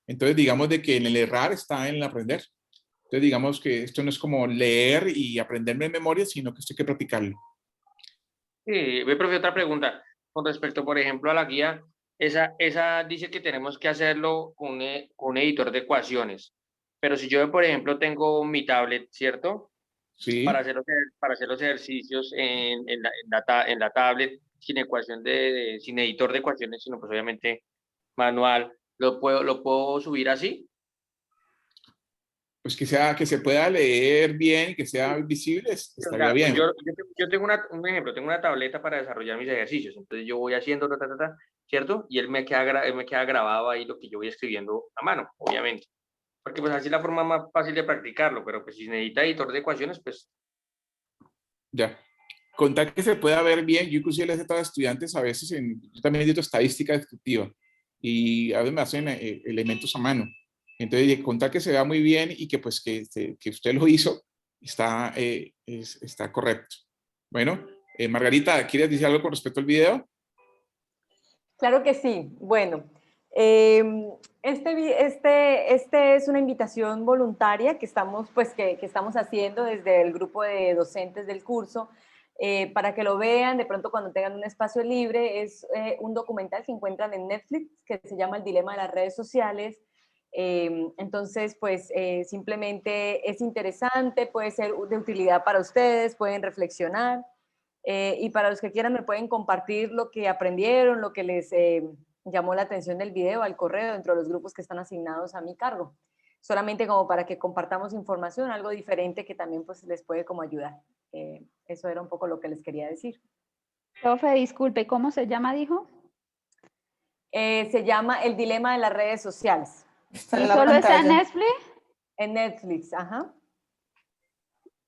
Entonces, digamos de que en el errar está en el aprender. Entonces, digamos que esto no es como leer y aprenderme en memoria, sino que esto hay que practicarlo. Sí, profe, otra pregunta. Con respecto, por ejemplo, a la guía, esa dice que tenemos que hacerlo con un editor de ecuaciones. Pero si yo, por ejemplo, tengo mi tablet, ¿cierto? Sí. Para hacer los ejercicios en la tablet, sin ecuación sin editor de ecuaciones, sino pues obviamente manual, ¿lo puedo subir así? Pues que se pueda leer bien, que sea visible, estaría bien. Yo tengo un ejemplo, tengo una tableta para desarrollar mis ejercicios, entonces yo voy haciendo, ¿cierto? Y él me queda grabado ahí lo que yo voy escribiendo a mano, obviamente. Porque pues así es la forma más fácil de practicarlo, pero pues si necesita editor de ecuaciones, pues... Ya. Con tal que se pueda ver bien, yo inclusive les he dado a estudiantes a veces, yo también edito estadística descriptiva, y a veces me hacen elementos a mano. Entonces, con tal que se vea muy bien y que pues que usted lo hizo, está correcto. Bueno, Margarita, ¿quieres decir algo con respecto al video? Claro que sí. Bueno, este es una invitación voluntaria que estamos haciendo desde el grupo de docentes del curso, para que lo vean de pronto cuando tengan un espacio libre. Es un documental que encuentran en Netflix que se llama El dilema de las redes sociales. Entonces, pues simplemente es interesante, puede ser de utilidad para ustedes, pueden reflexionar, y para los que quieran me pueden compartir lo que aprendieron, lo que les llamó la atención del video al correo dentro de los grupos que están asignados a mi cargo, solamente como para que compartamos información, algo diferente que también pues les puede como ayudar. Eso era un poco lo que les quería decir. Profe, disculpe, ¿cómo se llama, dijo? Se llama El dilema de las redes sociales. ¿Y solo está en Netflix? En Netflix, ajá.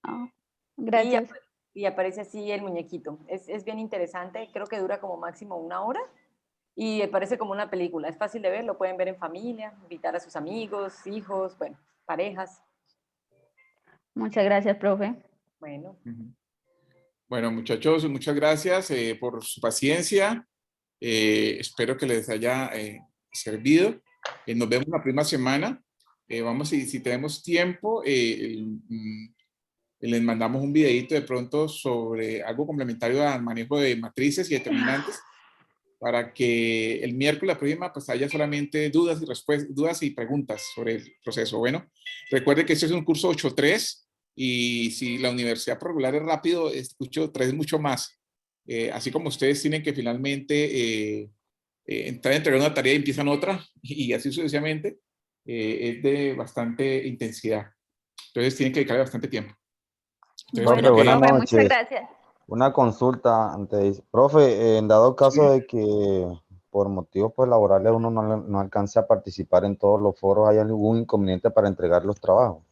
Oh, gracias. Y aparece así el muñequito. Es bien interesante, creo que dura como máximo 1 hora y parece como una película. Es fácil de ver, lo pueden ver en familia, invitar a sus amigos, hijos, bueno, parejas. Muchas gracias, profe. Bueno. Bueno, muchachos, muchas gracias por su paciencia. Espero que les haya servido. Nos vemos la próxima semana. Vamos, si tenemos tiempo, les mandamos un videito de pronto sobre algo complementario al manejo de matrices y determinantes para que el miércoles la próxima pues haya solamente dudas y respuestas, dudas y preguntas sobre el proceso. Bueno, recuerde que este es un curso 8.3 y si la universidad por regular es rápido, escucho 3 mucho más. Así como ustedes tienen que finalmente entrar a entregar una tarea y empiezan otra y así sucesivamente, es de bastante intensidad. Entonces tienen que dedicarle bastante tiempo. Entonces, bueno, buenas noches. muchas gracias. Una consulta antes. Profe, en dado caso de que por motivos pues, laborales uno no alcance a participar en todos los foros, ¿hay algún inconveniente para entregar los trabajos?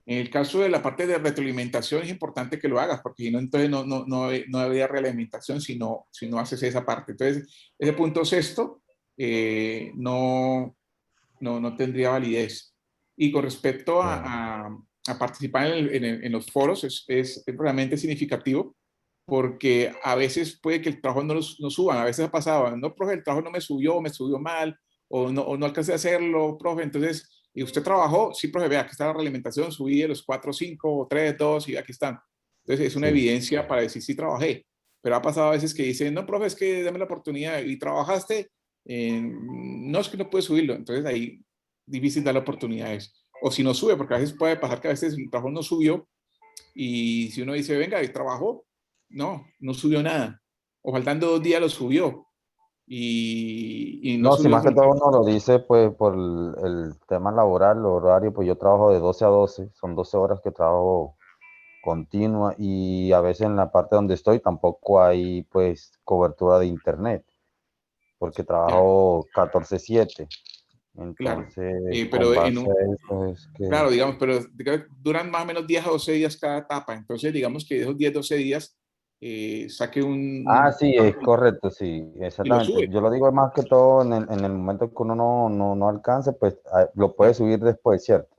En el caso de la parte de retroalimentación es importante que lo hagas, porque si no, entonces no habría realimentación si no haces esa parte. Entonces, ese punto sexto no tendría validez. Y con respecto a participar en los foros, es realmente significativo, porque a veces puede que el trabajo no suban. A veces ha pasado, no, profe, el trabajo no me subió mal, o no alcancé a hacerlo, profe. Entonces, ¿y usted trabajó? Sí, profe, vea, aquí está la realimentación, subí de los 4, 5, 3, 2, y aquí están. Entonces, es una evidencia para decir, sí, trabajé. Pero ha pasado a veces que dicen, no, profe, es que dame la oportunidad, y trabajaste, no, es que no puedes subirlo. Entonces, ahí difícil dar oportunidades. O si no sube, porque a veces puede pasar que a veces el trabajo no subió, y si uno dice, venga, ¿y trabajó? No subió nada. O faltando 2 días lo subió. Y no No, si subió. más que todo uno lo dice pues por el tema laboral, el horario, pues yo trabajo de 12 a 12, son 12 horas que trabajo continua y a veces en la parte donde estoy tampoco hay pues cobertura de internet, porque trabajo 14/7. Entonces, pero con base a eso es que... Claro, digamos, pero duran más o menos 10 a 12 días cada etapa. Entonces, digamos que de esos 10 a 12 días saque sí, es correcto, sí, exactamente. Yo lo digo más que todo en el momento que uno no alcance, pues lo puede subir después, ¿cierto?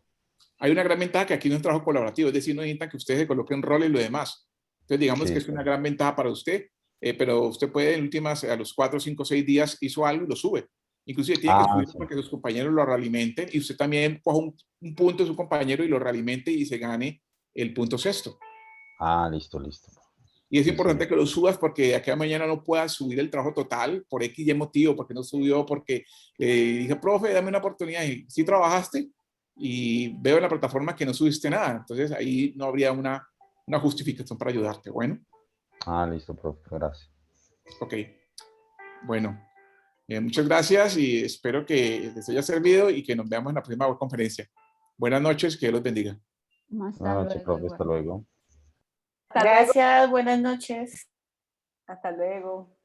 Hay una gran ventaja que aquí no es un trabajo colaborativo, es decir, no necesita que ustedes se coloquen roles y lo demás. Entonces, digamos que es una gran ventaja para usted, pero usted puede en últimas, a los 4, 5, 6 días hizo algo y lo sube. Inclusive tiene que subir porque sus compañeros lo realimenten y usted también coja un punto de su compañero y lo realimente y se gane el punto sexto. Listo. Y es importante que lo subas porque de aquí a mañana no puedas subir el trabajo total por X y motivo, porque no subió, porque dije, profe, dame una oportunidad. Y sí trabajaste y veo en la plataforma que no subiste nada. Entonces ahí no habría una justificación para ayudarte. Bueno. Listo, profe. Gracias. Ok. Bueno. Muchas gracias y espero que les haya servido y que nos veamos en la próxima conferencia. Buenas noches, que Dios los bendiga. Buenas noches, profe. Hasta luego. Gracias, buenas noches. Hasta luego.